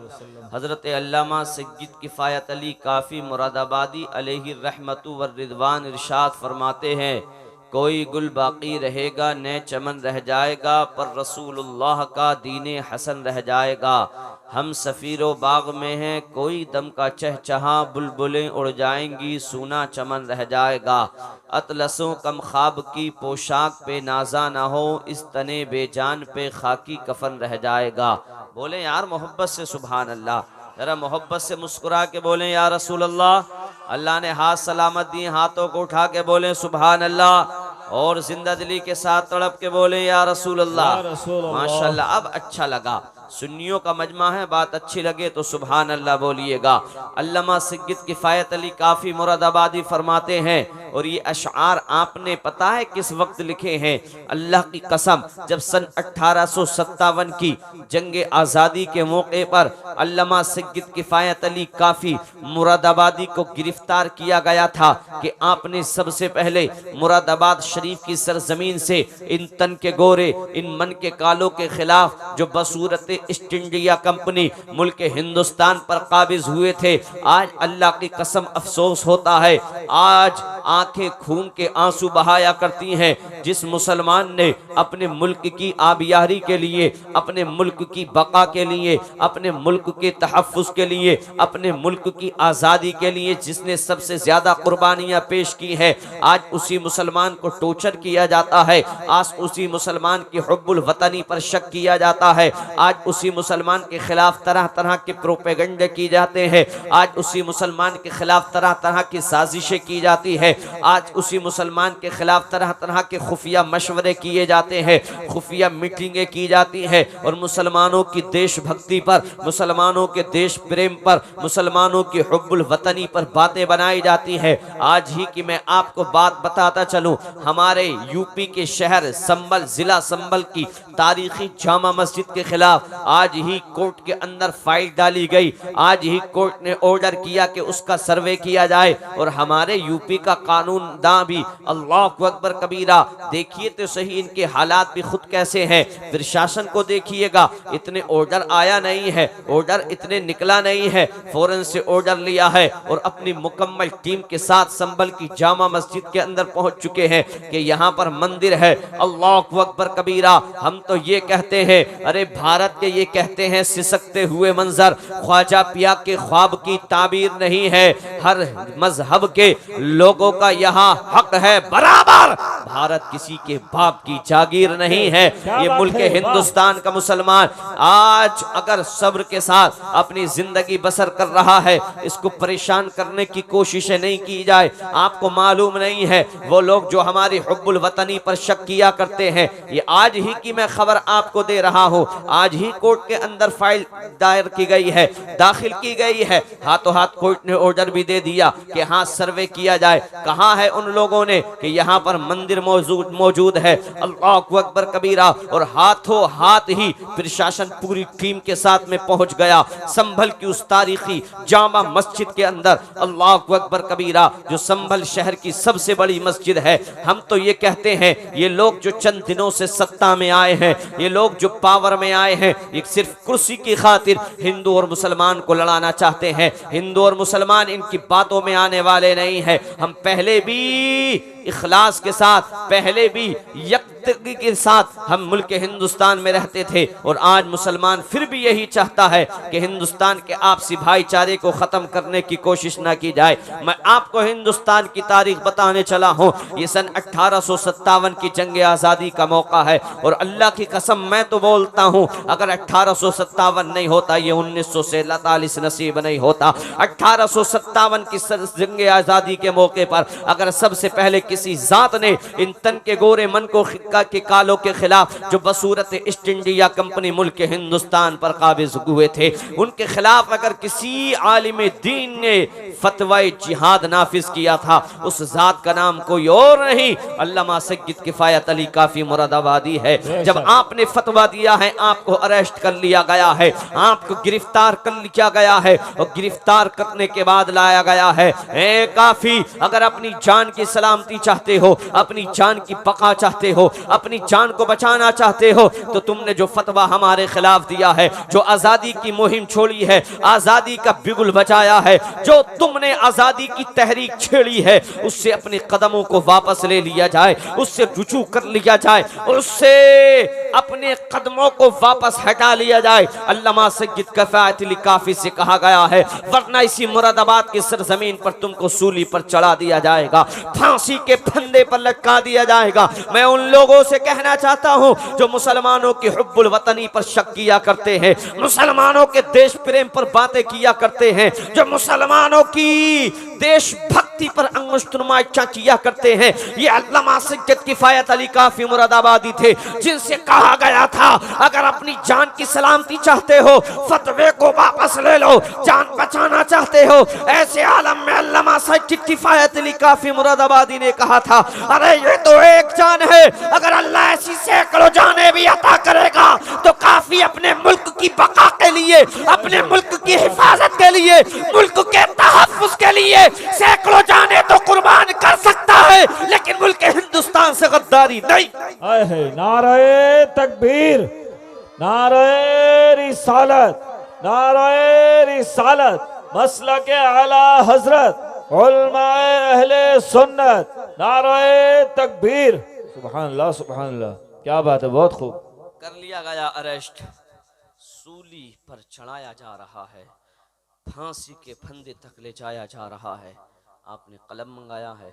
हज़रत अल्लामा सय्यद किफ़ायत अली काफ़ी मुरादाबादी अलैहि रहमतु व रिदवान इरशाद फरमाते हैं, कोई गुल बाकी रहेगा न चमन रह जाएगा, पर रसूलुल्लाह का दीने हसन रह जाएगा। हम सफ़ीरो बाग में हैं, कोई दम का चहचहा, बुलबुलें उड़ जाएंगी, सूना चमन रह जाएगा। अतलसों कम ख्वाब की पोशाक पे नाजा ना हो, इस तने बेजान पे खाकी कफन रह जाएगा। बोले यार मोहब्बत से सुभान अल्लाह, जरा मोहब्बत से मुस्कुरा के बोलें या रसूल अल्लाह। अल्लाह ने हाथ सलामत दिए, हाथों को उठा के बोलें सुभान अल्लाह, और जिंदा दिली के साथ तड़प के बोलें या रसूल अल्लाह। माशाल्लाह, अब अच्छा लगा। सुन्नियों का मजमा है, बात अच्छी लगे तो सुभान अल्लाह बोलिएगा। अल्लामा सय्यद किफ़ायत अली काफ़ी मुरादाबादी फरमाते हैं, और ये अशआर आपने पता है किस वक्त लिखे हैं? अल्लाह की कसम, जब सन 1857 की जंग आज़ादी के मौके पर अल्लामा सय्यद किफ़ायत अली काफ़ी मुरादाबादी को गिरफ्तार किया गया था कि आपने सबसे पहले मुरादाबाद शरीफ की सरजमीन से इन तन के गोरे, इन मन के कालों के खिलाफ जो बसूरत ईस्ट इंडिया कंपनी मुल्क हिंदुस्तान पर काबिज हुए थे, आज अल्लाह की कसम अफसोस होता है, आज आंखें खून के आंसू बहाया करती हैं। जिस मुसलमान ने अपने मुल्क की आबियारी के लिए, अपने मुल्क की बका के लिए, अपने मुल्क के तहफ़्फ़ुज़ के लिए, अपने मुल्क की आज़ादी के लिए जिसने सबसे ज़्यादा कुर्बानियाँ पेश की है, आज उसी मुसलमान को टॉर्चर किया जाता है, आज उसी मुसलमान की हुब्बुल वतनी पर शक किया जाता है, आज उसी मुसलमान के खिलाफ तरह तरह के प्रोपेगेंडे की जाते हैं, आज उसी मुसलमान के खिलाफ तरह तरह की साजिशें की जाती है, आज उसी मुसलमान के खिलाफ तरह तरह के खुफिया मशवरे किए जाते हैं, खुफिया मीटिंगें की जाती हैं, और मुसलमानों की देशभक्ति पर, मुसलमानों के देश प्रेम पर, मुसलमानों की हुब्बुल वतनी पर बातें बनाई जाती हैं। आज ही की मैं आपको बात बताता चलूं, हमारे यूपी के शहर संबल, जिला संबल की तारीखी जामा मस्जिद के खिलाफ आज ही कोर्ट के अंदर फाइल डाली गई। आज ही कोर्ट ने ऑर्डर किया कि उसका सर्वे किया जाए, और हमारे यूपी का कानून दां भी, अल्लाह अकबर कबीरा, देखिए तो सही इनके हालात भी खुद कैसे हैं। प्रशासन को देखिएगा, इतने ऑर्डर आया नहीं है, ऑर्डर इतने निकला नहीं है, फौरन से ऑर्डर लिया है और अपनी मुकम्मल टीम के साथ संबल की जामा मस्जिद के अंदर पहुंच चुके हैं कि यहाँ पर मंदिर है। अल्लाह अकबर कबीरा, हम तो ये कहते हैं, अरे भारत के ये कहते हैं सिसकते हुए मंजर ख्वाजा पिया के ख्वाब की ताबीर नहीं है। हर मजहब के लोगों का यहाँ हक है बराबर, भारत किसी के बाप की जागीर नहीं है। ये मुल्क हिंदुस्तान का मुसलमान आज अगर सब्र के साथ अपनी जिंदगी बसर कर रहा है, इसको परेशान करने की कोशिशें नहीं की जाए। आपको मालूम नहीं है वो लोग जो हमारी हुब्बुल वतनी पर शक किया करते हैं, ये आज ही की मैं खबर आपको दे रहा हूँ, आज ही कोर्ट के अंदर फाइल दायर की गई है, दाखिल की गई है, हाथों हाथ कोर्ट ने ऑर्डर भी दे दिया कि हाँ सर्वे किया जाए। कहाँ है उन लोगों ने कि यहाँ पर मंदिर मौजूद है। अल्लाह अकबर कबीरा, और हाथों हाथ ही प्रशासन पूरी टीम के साथ में पहुंच गया संभल की उस तारीखी जामा मस्जिद के अंदर। अल्लाह अकबर कबीरा, जो संभल शहर की सबसे बड़ी मस्जिद है। हम तो ये कहते हैं, ये लोग जो चंद दिनों से सत्ता में आए हैं, ये लोग जो पावर में आए हैं, ये सिर्फ कुर्सी की खातिर हिंदू और मुसलमान को लड़ाना चाहते हैं। हिंदू और मुसलमान इनकी बातों में आने वाले नहीं है। हम पहले भी इखलास के साथ, पहले भी यकतगी के साथ हम मुल्क हिंदुस्तान में रहते थे, और आज मुसलमान फिर भी यही चाहता है कि हिंदुस्तान के आपसी भाईचारे को खत्म करने की कोशिश ना की जाए। मैं आपको हिंदुस्तान की तारीख बताने चला हूँ। ये सन 1857 की जंग आज़ादी का मौका है, और अल्लाह की कसम मैं तो बोलता हूँ, अगर 1857 नहीं होता, ये 1947 नसीब नहीं होता। 1857 की जंग आज़ादी के मौके पर अगर सबसे पहले किसी जात ने इन तन के गोरे मन को के कालों के खिलाफ, जो बसूरत ईस्ट इंडिया कंपनी मुल्क हिंदुस्तान पर काबिज हुए थे, उनके खिलाफ अगर किसी आलिम दीन ने फतवाए जिहाद नाफिज किया था, उस जात का नाम कोई और नहीं, अल्लामा सय्यद किफ़ायत अली काफ़ी मुरादाबादी है। जब आपने फतवा दिया है, आपको अरेस्ट कर लिया गया है, आपको गिरफ्तार कर लिया गया है, और गिरफ्तार करने के बाद लाया गया है। काफ़ी अगर अपनी जान की सलामती चाहते हो, अपनी जान की बका चाहते हो, अपनी जान को बचाना चाहते हो, तो तुमने जो फतवा हमारे खिलाफ दिया है, जो आजादी की मुहिम छोड़ी है, आजादी का बिगुल बचाया है, जो तुमने आजादी की तहरीक छेड़ी है, उससे अपने कदमों को वापस ले लिया जाए, उससे रुजू कर लिया जाए, उससे अपने कदमों को वापस हटा लिया जाए। अल्लामा सय्यद किफायत अली काफी से कहा गया है, वरना इसी मुरादाबाद की सरजमीन पर तुमको सूली पर चढ़ा दिया जाएगा, फांसी के फंदे पर लटका दिया जाएगा। मैं उन लोगों से कहना चाहता हूं जो मुसलमानों की हुब्बुल वतनी पर शक किया करते हैं, मुसलमानों के देश प्रेम पर बातें किया करते हैं, जो मुसलमानों की देशभक्ति पर अंगुष्ठनुमाइयां किया करते हैं, ये अल्लामा सय्यद किफायत अली काफी मुरादाबादी थे, जिनसे कहा गया था अगर अपनी जान की सलामती चाहते हो फतवे को वापस ले लो, जान बचाना चाहते हो। ऐसे आलम में अल्लामा सय्यद किफायत अली काफी मुरादाबादी ने कहा था, अरे ये तो एक जान है, अगर अल्लाह ऐसी सैकड़ों जानें भी अता करेगा तो काफी अपने मुल्क की बका के लिए, अपने मुल्क की हिफाजत के लिए, मुल्क के तहफ्फुज़ के लिए सैकड़ों जानें तो कुर्बान कर सकता है, लेकिन मुल्क हिंदुस्तान से गद्दारी नहीं। नारे तकबीर, नारे रिसालत, नारे रिसालत, मसलक आला हजरत उलमाए अहले सुन्नत, नारे तकबीर। सुभान अल्लाह, सुभान अल्लाह, क्या बात है, बहुत खूब। कर लिया गया अरेस्ट, सूली पर चढ़ाया जा रहा है, फांसी के फंदे तक ले जाया जा रहा है। आपने कलम मंगाया है,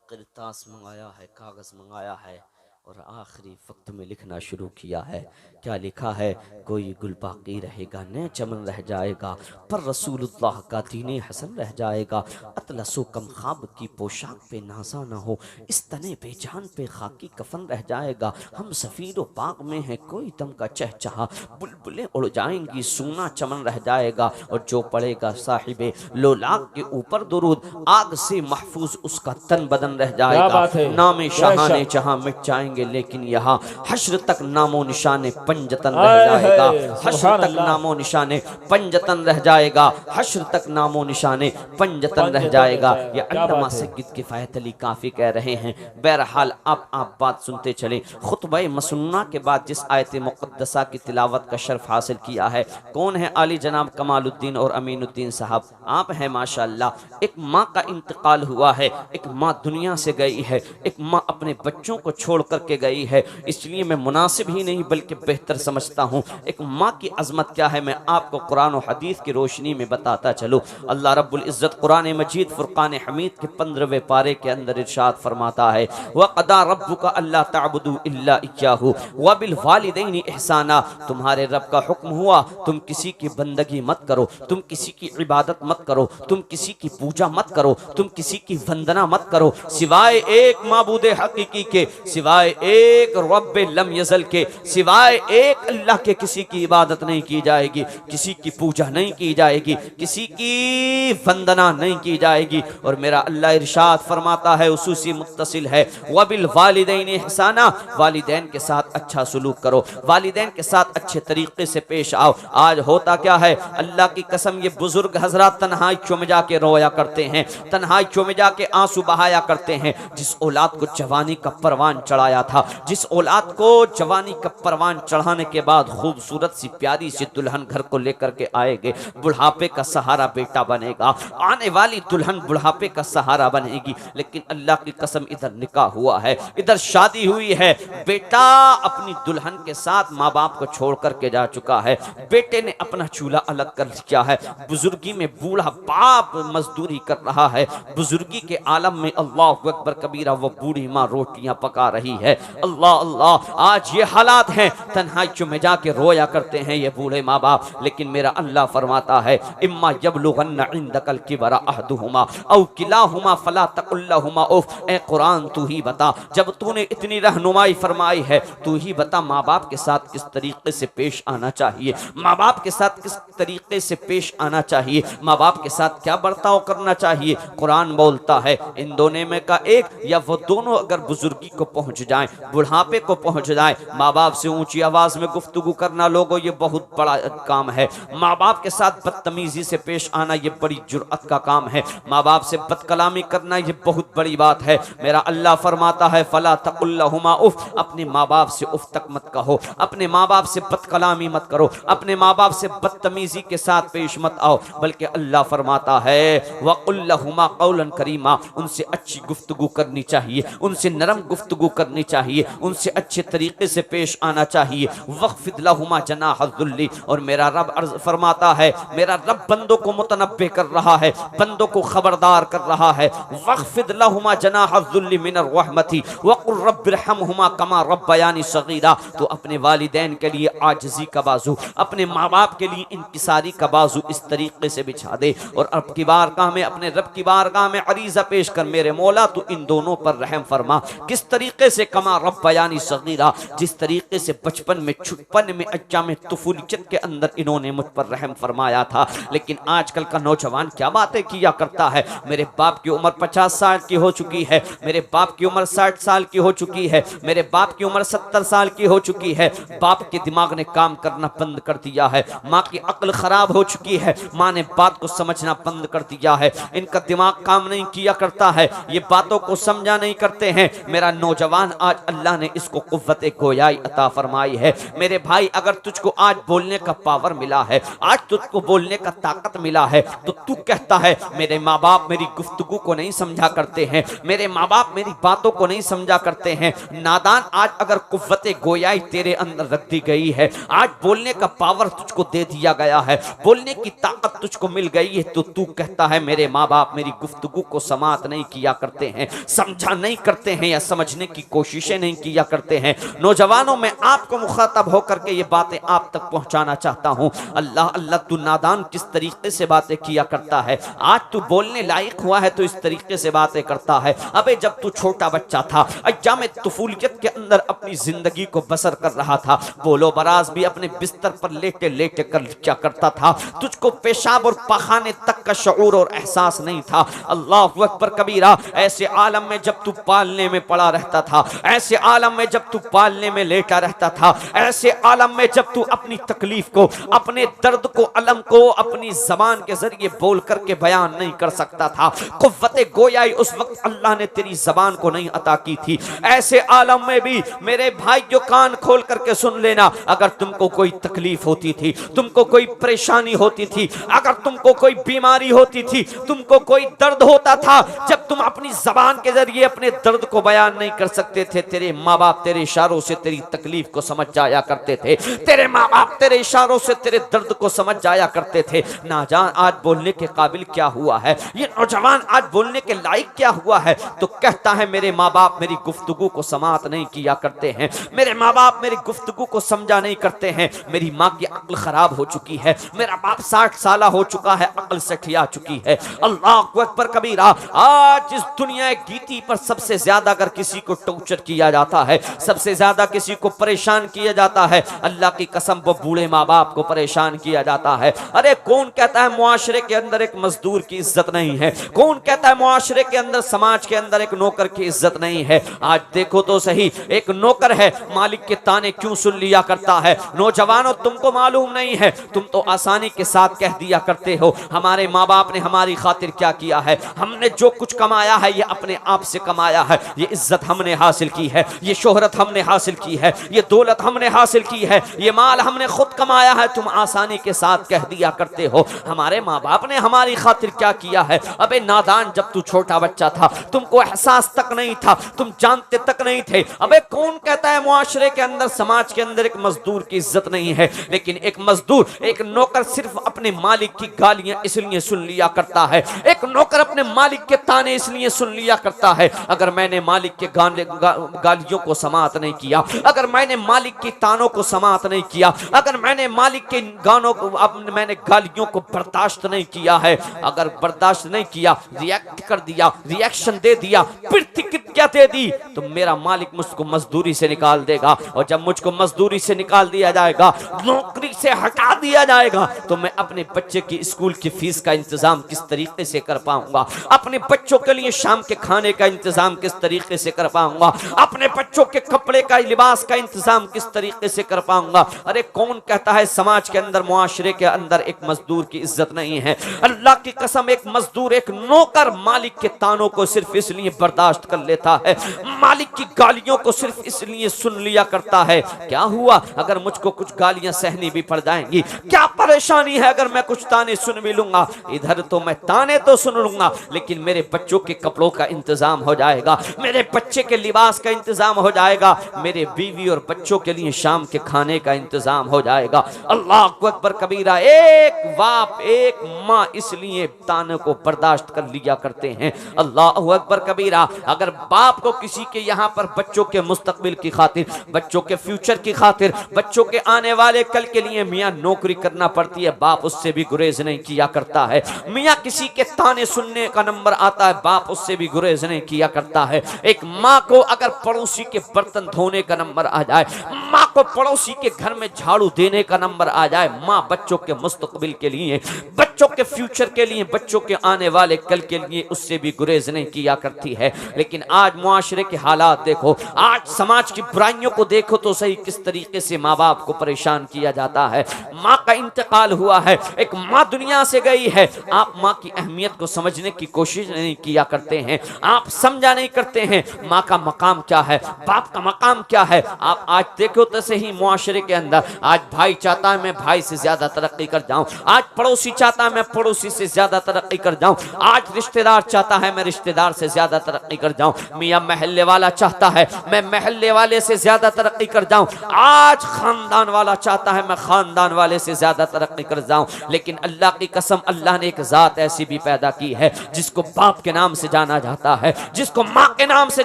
किरतास मंगाया है, कागज मंगाया है और आखिरी वक्त में लिखना शुरू किया है। क्या लिखा है? कोई गुल बाकी रहेगा, न चमन रह जाएगा, पर रसूलुल्लाह का दीने हसन रह जाएगा। अतलसो कम ख्वाब की पोशाक पे नाजा ना हो, इस तने पे जान पे खाकी कफन रह जाएगा। हम सफीरो बाग में है, कोई दम का चहचहा, बुलबुलें उड़ जाएंगी, सूना चमन रह जाएगा। और जो पड़ेगा साहिबे लोलाक के ऊपर दुरूद, आग से महफूज उसका तन बदन रह जाएगा। नामे शाहाने जहां मिट जाएंगे, लेकिन यहाँ हश्र तक नामो निशाने पंजतन रह जाएगा। हश्र तक नामो निशाने पंजतन रह जाएगा, हश्र तक नामो निशाने पंजतन रह जाएगा। ये अल्लामा सय्यद किफायत अली काफी कह रहे हैं। बहरहाल आप बात सुनते चले। खुतबा मसन्ना के बाद जिस आयत मुक़द्दसा की तिलावत का शर्फ हासिल किया है, कौन है? आली जनाब कमालुद्दीन और अमीनुद्दीन साहब, आप हैं माशाअल्लाह। एक माँ का इंतकाल हुआ है, एक माँ दुनिया से गई है, एक माँ अपने बच्चों को छोड़ करके गई है। इसलिए मैं मुनासिब ही नहीं बल्कि बेहतर समझता हूँ एक माँ की अजमत क्या है, मैं आपको कुरान और हदीस की रोशनी में बताता चलूँ। अल्लाह रब्बुल इज़्ज़त कुरान मजीद फुरकान हमीद के 15वें पारे के अंदर इरशाद फरमाता है, वक़दा रब्बुका अल्ला तअबुदू इल्ला इय्याहु व बिल वालिदैनि इहसाना। तुम्हारे रब का हुक्म हुआ तुम किसी की बंदगी मत करो, तुम किसी की इबादत मत करो, तुम किसी की पूजा मत करो, तुम किसी की वंदना मत करो सिवाय एक माबूद हकीकी के, सिवाय एक रब्बे लम यज़ल के, सिवाय एक अल्लाह के किसी की इबादत नहीं की जाएगी, किसी की पूजा नहीं की जाएगी, किसी की वंदना नहीं की जाएगी। और मेरा अल्लाह इरशाद फरमाता है, उसूसी मुत्तसिल है, वबिल वालिदैन इहसाना, वालिदैन के साथ अच्छा सलूक करो, वालिदैन के साथ अच्छे तरीके से पेश आओ। आज होता क्या है, अल्लाह की कसम, ये बुजुर्ग हजरात तन्हाइयों में जाके रोया करते हैं, तन्हाइयों में जाके आंसू बहाया करते हैं। जिस औलाद को जवानी का परवान चढ़ाया था, जिस औलाद को जवानी का परवान चढ़ाने के बाद खूबसूरत सी प्यारी सी दुल्हन घर को लेकर के आएंगे, बुढ़ापे का सहारा बेटा बनेगा, आने वाली दुल्हन बुढ़ापे का सहारा बनेगी। लेकिन अल्लाह की कसम, इधर निकाह हुआ है, इधर शादी हुई है, बेटा अपनी दुल्हन के साथ माँ बाप को छोड़ करके जा चुका है, बेटे ने अपना चूल्हा अलग कर लिया है, बुजुर्गी में बूढ़ा बाप मजदूरी कर रहा है, बुजुर्गी के आलम में अल्लाह अकबर कबीरा वो बूढ़ी माँ रोटियां पका रही है। अल्लाह अल्लाह, आज ये हालात हैं, तन्हाइयों में जाके रोया करते हैं ये बूढ़े माँ बाप। लेकिन मेरा अल्लाह फरमाता है, इम्मा यबलुगन्ना इंदकल किबरा अहदुहुमा औ किलाहुमा फला तकुल लहुमा उफ। ए कुरान तू ही बता, जब तूने इतनी रहनुमाई फरमाई है, तू ही बता माँ बाप के साथ किस तरीके से पेश आना चाहिए, माँ बाप के साथ किस तरीके से पेश आना चाहिए, माँ बाप के साथ क्या बर्ताव करना चाहिए। कुरान बोलता है, इन दोनों में का एक या वो दोनों अगर बुजुर्गी को पहुंच जाए जाएं, बुढ़ापे को पहुंच जाएं। माँ बाप से ऊंची आवाज में गुफ्तगू करना लोगों ये बहुत बड़ा काम है। माँ बाप के साथ बदतमीजी से पेश आना ये बड़ी जुर्अत का काम है। माँ बाप से बदकलामी करना ये बहुत बड़ी बात है। मेरा अल्लाह फरमाता है फला तकुल लहुमा उफ, अपने माँ बाप से उफ तक मत कहो, अपने माँ बाप से बदकलामी मत करो, अपने माँ बाप से बदतमीजी के साथ पेश मत आओ, बल्कि अल्लाह फरमाता है वकुल लहुमा कौलन करीमा, उनसे अच्छी गुफ्तगू करनी चाहिए, उनसे नरम गुफ्तगू करनी चाहिए, उनसे अच्छे तरीके से पेश आना चाहिए। वक्फिद लहुमा जनाह ज़ुल्ली, और मेरा रब अर्ज़ फरमाता है, मेरा रब बंदों को मुतनब्बे कर रहा है, बंदों को खबरदार कर रहा है। वक्फिद लहुमा जनाह ज़ुल्ली मिनर रहमती वकुल रब्बिरहमहुमा कमा रब्बयानी सगीरा, तो अपने वालिदैन के लिए आजिज़ी का बाजू, अपने माँ बाप के लिए इंकिसारी का बाजू इस तरीके से बिछा दे और रब की बारगाह में, अपने रब की बारगाह में अरीज़ा पेश कर, मेरे मौला तू इन दोनों पर रहम फरमा। किस तरीके से? कमा रब्बयानी सगीरा, जिस तरीके से बचपन में, छुटपन में, अय्याम में तुफूलियत के अंदर इन्होंने मुझ पर रहम फरमाया था। लेकिन आजकल का नौजवान क्या बातें किया करता है। मेरे बाप की उम्र 50 साल की हो चुकी है, मेरे बाप की उम्र 60 साल की हो चुकी है, मेरे बाप की उम्र 70 साल की हो चुकी है। बाप के दिमाग ने काम करना बंद कर दिया है, माँ की अक्ल खराब हो चुकी है, माँ ने बात को समझना बंद कर दिया है, इनका दिमाग काम नहीं किया करता है, ये बातों को समझा नहीं करते हैं। मेरा नौजवान, आज अल्लाह ने इसको कुव्वत गोयाई अता फरमाई है। मेरे भाई, अगर तुझको आज बोलने का पावर मिला है, आज तुझको बोलने का ताकत मिला है, तो तू कहता है मेरे माँ बाप मेरी गुफ्तगू को नहीं समझा करते हैं, मेरे माँ बाप मेरी बातों को नहीं समझा करते हैं। नादान, आज अगर कुव्वत गोयाई तेरे अंदर रख दी गई है, आज बोलने का पावर तुझको दे दिया गया है, बोलने की ताकत तुझको मिल गई है, तो तू कहता है मेरे माँ बाप मेरी गुफ्तगू को समात नहीं किया करते हैं, समझा नहीं करते हैं, या समझने की कोशिशें नहीं किया करते हैं। नौजवानों, में आपको मुखातब होकर के ये बातें आप तक पहुंचाना चाहता हूं। अल्लाह अल्लाह, तू नादान किस तरीके से बातें किया करता है, आज तू बोलने लायक हुआ है तो इस तरीके से बातें करता है। अबे जब तू छोटा बच्चा था, अय्याम तुफूलियत के अंदर अपनी जिंदगी को बसर कर रहा था, बोलो बराज भी अपने बिस्तर पर लेटे लेटे कर क्या करता था, तुझको पेशाब और पखाने तक का शऊर और एहसास नहीं था। अल्लाह अकबर कबीरा, ऐसे आलम में जब तू पालने में पड़ा रहता था, ऐसे आलम में जब तू पालने में लेटा रहता था, ऐसे आलम में जब तू अपनी तकलीफ को, अपने दर्द को, अलम को अपनी जबान के जरिए बोल करके बयान नहीं कर सकता था, कुव्वत गोयाई उस वक्त अल्लाह ने तेरी जबान को नहीं अता की थी। ऐसे आलम में भी मेरे भाई जो कान खोल करके सुन लेना, अगर तुमको कोई तकलीफ होती थी, तुमको कोई परेशानी होती थी, अगर तुमको कोई बीमारी होती थी, तुमको कोई दर्द होता था, जब तुम अपनी जबान के जरिए अपने दर्द को बयान नहीं कर सकते थे, तेरे माँ बाप तेरे इशारों से तेरी तकलीफ को समझ जाया करते थे, तेरे माँ बाप तेरे इशारों से तेरे दर्द को समझ जाया करते थे। ना जान आज बोलने के काबिल क्या हुआ है, ये नौजवान आज बोलने के लायक क्या हुआ है, तो कहता है मेरे माँ बाप मेरी गुफ्तगू को समात नहीं किया करते हैं, मेरे माँ बाप मेरी गुफ्तगू को समझा नहीं करते हैं, मेरी माँ की अक्ल खराब हो चुकी है, मेरा बाप 60 साल हो चुका है, अक्ल सठिया चुकी है। अल्लाह अकबर कबीरा, आज इस दुनिया गीती पर सबसे ज्यादा अगर किसी को टॉर्चर किया जाता है, सबसे ज्यादा किसी को परेशान किया जाता है, अल्लाह की कसम वो बूढ़े माँ बाप को परेशान किया जाता है। अरे कौन कहता है मुआशरे के अंदर एक मजदूर की इज्जत नहीं है, कौन कहता है मुआशरे के अंदर, समाज के अंदर एक नौकर की इज्जत नहीं है। आज देखो तो सही, एक नौकर है, मालिक के ताने क्यों सुन लिया करता है। नौजवानों, तुमको मालूम नहीं है, तुम तो आसानी के साथ कह दिया करते हो हमारे माँ बाप ने हमारी खातिर क्या किया है, हमने जो कुछ कमाया है ये अपने आप से कमाया है, ये इज्जत हमने हासिल की है, ये शोहरत हमने हासिल की है, ये दौलत हमने हासिल की है, ये माल हमने खुद कमाया है। तुम आसानी के साथ कह दिया करते हो हमारे माँ बाप ने हमारी खातिर क्या किया है। अबे नादान, जब तू छोटा बच्चा था तुमको एहसास तक नहीं था, तुम जानते तक नहीं थे। अबे कौन कहता है मुआशरे के अंदर, समाज के अंदर एक मजदूर की इज्जत नहीं है, लेकिन एक मजदूर, एक नौकर सिर्फ अपने मालिक की गालियां इसलिए सुन लिया करता है, एक नौकर अपने मालिक के ताने इसलिए सुन लिया करता है। अगर मैंने मालिक के गालियों को समात नहीं किया, अगर मैंने मालिक के तानों को समात नहीं किया, अगर मैंने मालिक के गानों को, मैंने गालियों को बर्दाश्त नहीं किया है, अगर बर्दाश्त नहीं किया, रिएक्ट कर दिया, रिएक्शन दे दिया, फिर क्या रुपया दे दी तो मेरा मालिक मुझको मजदूरी से निकाल देगा, और जब मुझको मजदूरी से निकाल दिया जाएगा, नौकरी से हटा दिया जाएगा, तो मैं अपने बच्चे की स्कूल की फीस का इंतजाम किस तरीके से कर पाऊंगा, अपने बच्चों के लिए शाम के खाने का इंतजाम किस तरीके से कर पाऊंगा, अपने बच्चों के कपड़े का, लिबास का इंतजाम किस तरीके से कर पाऊंगा। अरे कौन कहता है समाज के अंदर, मुआशरे के अंदर एक मजदूर की इज्जत नहीं है? अल्लाह की कसम, एक मजदूर, एक नौकर मालिक के तानों को सिर्फ इसलिए बर्दाश्त कर लेता है, मालिक की गालियों को सिर्फ इसलिए सुन लिया करता है। क्या हुआ अगर मुझको कुछ गालियां सहनी भी पड़ जाएंगी? क्या परेशानी है अगर मैं कुछ ताने सुन भी लूंगा? इधर तो मैं ताने तो सुन लूंगा, लेकिन मेरे बच्चों के कपड़ों का इंतजाम हो जाएगा, मेरे बच्चे के लिबास का इंतजाम हो जाएगा, मेरे बीवी और बच्चों के लिए शाम के खाने का इंतजाम हो जाएगा। अल्लाह अकबर कबीरा। एक बाप एक माँ इसलिए ताने को बर्दाश्त कर लिया करते हैं। अल्लाह अकबर कबीरा। अगर बाप को किसी के यहाँ पर बच्चों के मुस्तकबिल की खातिर, बच्चों के फ्यूचर की खातिर, बच्चों के आने वाले कल के लिए मियाँ नौकरी करना पड़ती है, बाप उससे भी गुरेज नहीं किया करता है। मियाँ किसी के ताने सुनने का नंबर आता है, बाप उससे भी गुरेज नहीं किया करता है। एक माँ को अगर पड़ोसी के बर्तन धोने का नंबर आ जाए, माँ को पड़ोसी के घर में झाड़ू देने का नंबर आ जाए, माँ बच्चों के मुस्तकबिल के लिए, बच्चों के फ्यूचर के लिए, बच्चों के आने वाले कल के लिए उससे भी गुरेज नहीं किया करती है। लेकिन आज मुआशरे के हालात देखो, आज समाज की बुराइयों को देखो तो सही, किस तरीके से माँ बाप को परेशान किया जाता है। माँ का इंतकाल हुआ है, एक माँ दुनिया से गई है, आप माँ की अहमियत को समझने की कोशिश नहीं किया करते हैं, आप समझा नहीं करते हैं माँ का मकाम क्या है, बाप का मकाम क्या है। आप आज देखो तो सही मुआशरे के अंदर, आज भाई चाहता है मैं भाई से ज्यादा तरक्की कर जाऊं, आज पड़ोसी चाहता है मैं पड़ोसी से ज्यादा तरक्की कर जाऊं, आज रिश्तेदार चाहता है मैं रिश्तेदार से ज्यादा तरक्की कर जाऊं, मियां महल्ले वाला चाहता है मैं महल्ले वाले से ज्यादा तरक्की कर जाऊं, आज खानदान वाला चाहता है मैं खानदान वाले से ज्यादा तरक्की कर जाऊं। लेकिन अल्लाह की कसम, अल्लाह ने एक जात ऐसी भी पैदा की है जिसको बाप के नाम से जाना जाता है, जिसको माँ के नाम से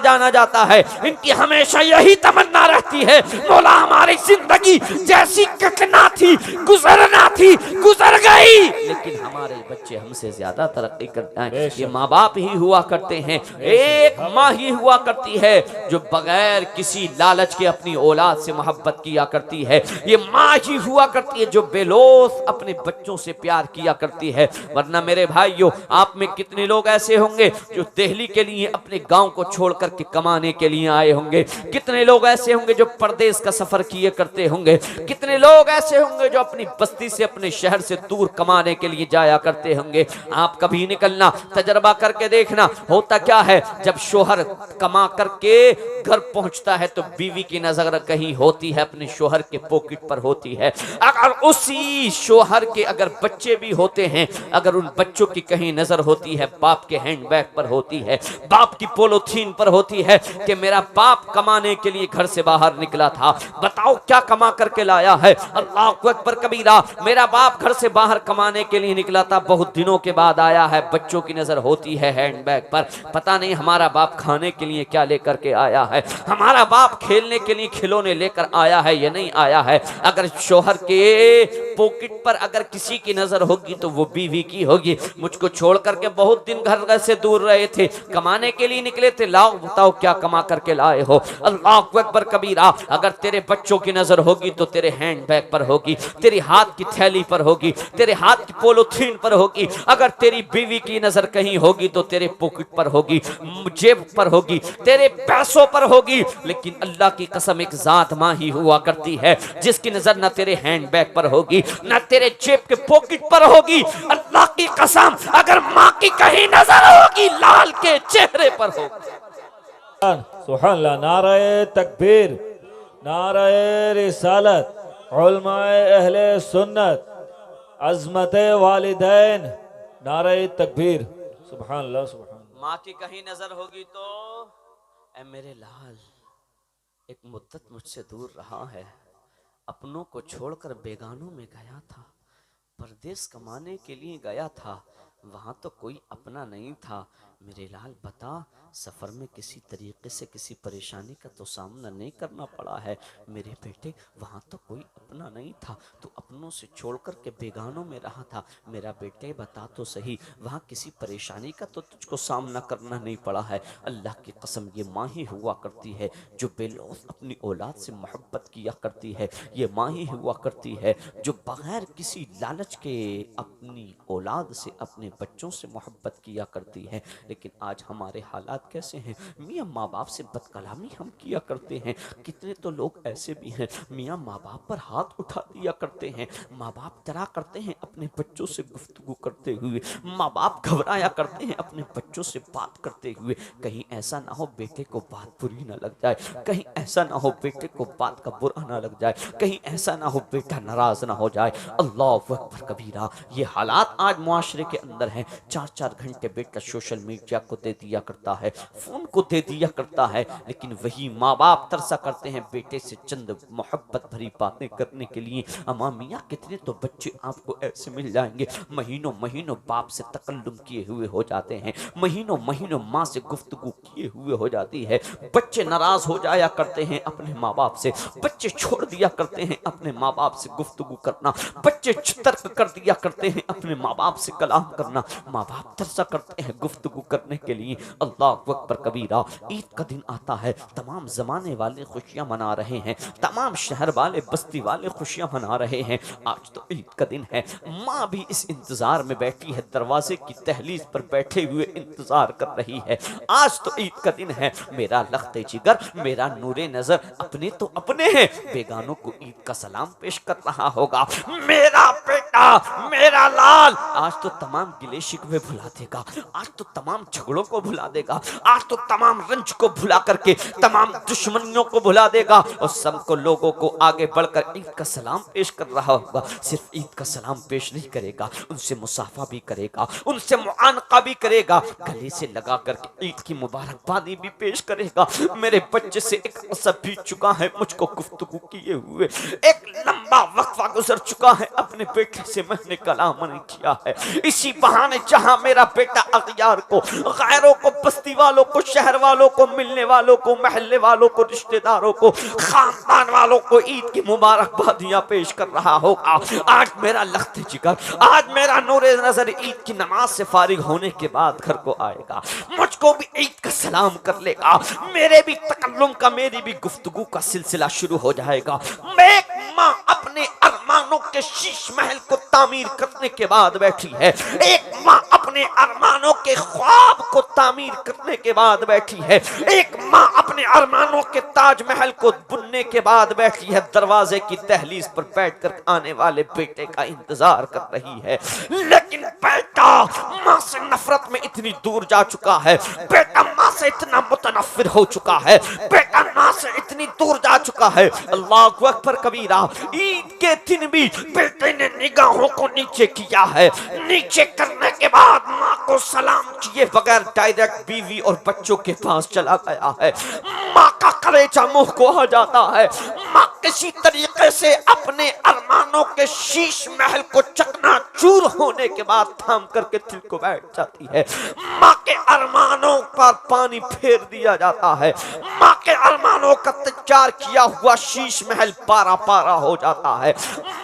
जाना जाता है। इनकी हमेशा यही तमन्ना रहती है, मौला हमारी जिंदगी जैसी कटना थी, गुजरना थी, गुजर गई, लेकिन हमारे बच्चे हमसे ज्यादा तरक्की करते हैं। ये माँ बाप ही हुआ करते हैं, एक माँ ही हुआ करती है जो बगैर किसी लालच के अपनी औलाद से मोहब्बत किया करती है। ये माँ ही हुआ करती है जो बेलोस अपने बच्चों से प्यार किया करती है। वरना मेरे भाइयों, आप में कितने लोग ऐसे होंगे जो दिल्ली के लिए अपने गांव को छोड़ करके कमाने के लिए आए होंगे, कितने लोग ऐसे होंगे जो परदेश का सफर किए करते होंगे, कितने लोग ऐसे होंगे जो अपनी बस्ती से, अपने शहर से दूर कमाने के लिए जाया करते होंगे। आप कभी निकलना, तजर्बा करके देखना, होता क्या है जब शोहर कमा करके घर पहुंचता है तो बीवी की नजर कहीं होती है, अपने शोहर के पॉकेट पर होती है। अगर उसी शोहर के अगर बच्चे भी होते हैं, अगर उन बच्चों की कहीं नजर होती है, बाप के हैंडबैग पर होती है, बाप की पोलोथीन पर होती है कि मेरा बाप कमाने के लिए घर से बाहर निकला था, बताओ क्या कमा करके लाया है। अल्लाह अकबर कबीरा। मेरा बाप घर से बाहर कमाने के लिए निकला था, बहुत दिनों के बाद आया है, बच्चों की नजर होती है हैंडबैग पर, पता नहीं हमारा बाप खाने के लिए क्या लेकर के आया है, हमारा बाप खेलने के लिए खिलौने लेकर आया है या नहीं आया है। अगर शोहर के पॉकेट पर अगर किसी की नजर होगी तो वो बीवी की होगी। मुझको छोड़ करके बहुत दिन घर से दूर रहे थे, कमाने के लिए निकले थे, लाओ बताओ क्या कमा करके लाए हो। अल्लाह अकबर कबीरा। अगर तेरे बच्चों की नजर होगी तो तेरे हैंडबैग पर होगी, तेरी हाथ की थैली पर होगी, तेरे हाथ की पोलोथीन पर होगी। अगर तेरी बीवी की नजर कहीं होगी तो तेरे पॉकेट पर होगी, जेब पर होगी, तेरे पैसों पर होगी। लेकिन अल्लाह की कसम, एक जात माँ ही हुआ करती है जिसकी नजर न तेरे हैंडबैग पर होगी, न तेरे जेब के पॉकेट पर होगी। अल्लाह की कसम, अगर माँ की कहीं नजर होगी, लाल के चेहरे पर होगी। सुभान अल्लाह। नारे तकबीर, नारे रिसालत, उलमाए अहले सुन्नत, अज़मते वालिदैन, नारे तकबीर। सुभान अल्लाह, सुभान अल्लाह। माँ की कहीं नजर होगी तो ऐ मेरे लाल, एक मुद्दत मुझसे दूर रहा है, अपनों को छोड़कर बेगानों में गया था, परदेश कमाने के लिए गया था, वहाँ तो कोई अपना नहीं था, मेरे लाल बता, सफ़र में किसी तरीके से किसी परेशानी का तो सामना नहीं करना पड़ा है मेरे बेटे। वहाँ तो कोई अपना नहीं था, तो अपनों से छोड़कर के बेगानों में रहा था। मेरा बेटे बता तो सही, वहाँ किसी परेशानी का तो तुझको सामना करना नहीं पड़ा है। अल्लाह की कसम, ये माँ ही हुआ करती है जो बेलौस अपनी औलाद से मोहब्बत किया करती है। ये माँ ही हुआ करती है जो बग़ैर किसी लालच के अपनी औलाद से, अपने बच्चों से मोहब्बत किया करती है। लेकिन आज हमारे हालात कैसे हैं? मियाँ माँ बाप से बदकलामी हम किया करते हैं। कितने तो लोग ऐसे भी हैं, मियाँ माँ बाप पर हाथ उठा दिया करते हैं। माँ बाप डरा करते हैं अपने बच्चों से गुफ्तगू करते हुए, माँ बाप घबराया करते हैं अपने बच्चों से बात करते हुए। कहीं ऐसा ना हो बेटे को बात बुरी ना लग जाए, कहीं ऐसा ना हो बेटे को बात का बुरा ना लग जाए, कहीं ऐसा ना हो बेटा नाराज ना हो जाए। अल्लाह अकबर कबीरा, ये हालात आज मुआशरे के अंदर हैं। 4-4 घंटे बेटा सोशल मीडिया को दे दिया करता है, फोन को दे दिया करता है, लेकिन वही माँ बाप तरसा करते हैं बेटे से चंद मोहब्बत भरी बातें करने के लिए। अम्मा मियाँ, कितने तो बच्चे आपको ऐसे मिल जाएंगे, महीनों महीनों बाप से तकल्लुम किए हुए हो जाते हैं, महीनों महीनों माँ से गुफ्तगू किए हुए हो जाती है। बच्चे नाराज हो जाया करते हैं अपने माँ बाप से, बच्चे छोड़ दिया करते हैं अपने माँ बाप से गुफ्तगू करना, बच्चे तर्क कर दिया करते हैं अपने माँ बाप से कलाम करना। माँ बाप तरसा करते हैं गुफ्तगू करने के लिए। अल्लाह अकबर कबीरा, ईद का दिन आता है, तमाम जमाने वाले खुशियां मना रहे हैं, तमाम शहर वाले बस्ती वाले खुशियां मना रहे हैं। आज तो ईद का दिन है, माँ भी इस इंतजार में बैठी है, दरवाजे की तहलीज पर बैठे हुए इंतजार कर रही है। आज तो ईद का दिन है। मेरा लख्ते जिगर, मेरा नूरे नजर अपने तो अपने हैं, बेगानों को ईद का सलाम पेश कर रहा होगा। मेरा बेटा, मेरा लाल आज तो तमाम गिले शिकवे भुला देगा, आज तो तमाम झगड़ों को भुला देगा, आज तो तमाम रंज को भुला करके तमाम दुश्मनियों को भुला देगा और सबको लोगों को आगे बढ़कर ईद का सलाम पेश कर रहा होगा। सिर्फ ईद का सलाम पेश नहीं करेगा, उनसे मुसाफा भी करेगा, उनसे मुआनका भी करेगा, गले से लगा करके ईद की मुबारकबादी भी पेश करेगा। मेरे बच्चे से एक अरसा बीत चुका है मुझको गुफ्तगू किए हुए, एक लंबा वक्फा गुजर चुका है, अपने बेटे से मैंने कलाम नहीं किया है। इसी बहाने जहां मेरा बेटा अगयार को, गैरों को, बस्ती वालों को, शहर वालों को, मिलने वालों को, महल्ले वालों को, रिश्तेदारों को, खानदान वालों को ईद की मुबारकबादियां पेश कर रहा होगा। आज मेरा लख्ते जिगर, आज मेरा नूरे नजर ईद की नमाज से फारिग होने के बाद घर को आएगा, मुझको भी ईद का सलाम कर लेगा, मेरे भी तकल्लुम का, मेरी भी गुफ्तगू का सिलसिला शुरू हो जाएगा। मैं एक माँ अपने अरमानों के शीश महल को तामीर करने के बाद बैठी है, एक माँ अपने अरमानों के ख्वाब को तामीर करने के बाद बैठी है, एक माँ अपने अरमानों के ताजमहल को बुनने के बाद बैठी है, दरवाजे की दहलीज पर बैठकर आने वाले बेटे का इंतजार कर रही है। लेकिन बेटा माँ से नफरत में इतनी दूर जा चुका है, बेटा माँ से इतना मुतनफ्फिर हो चुका है, बेटा माँ से इतनी दूर जा चुका है। अल्लाह अकबर कबीरा, ईद के दिन भी बेटे ने निगाहों को नीचे किया है, नीचे करने के बाद माँ को सलाम किए बगैर डायरेक्ट बीवी और बच्चों के पास चला गया है। माँ का कलेजा मुंह को आ जाता है, माँ किसी तरीके से अपने अरमानों के शीश महल को चकनाचूर होने के बाद थाम करके दिल को बैठ जाती है। माँ के अरमानों पर पानी फेर दिया जाता है, माँ के अरमानों का तैयार किया हुआ शीश महल पारा पारा हो जाता है,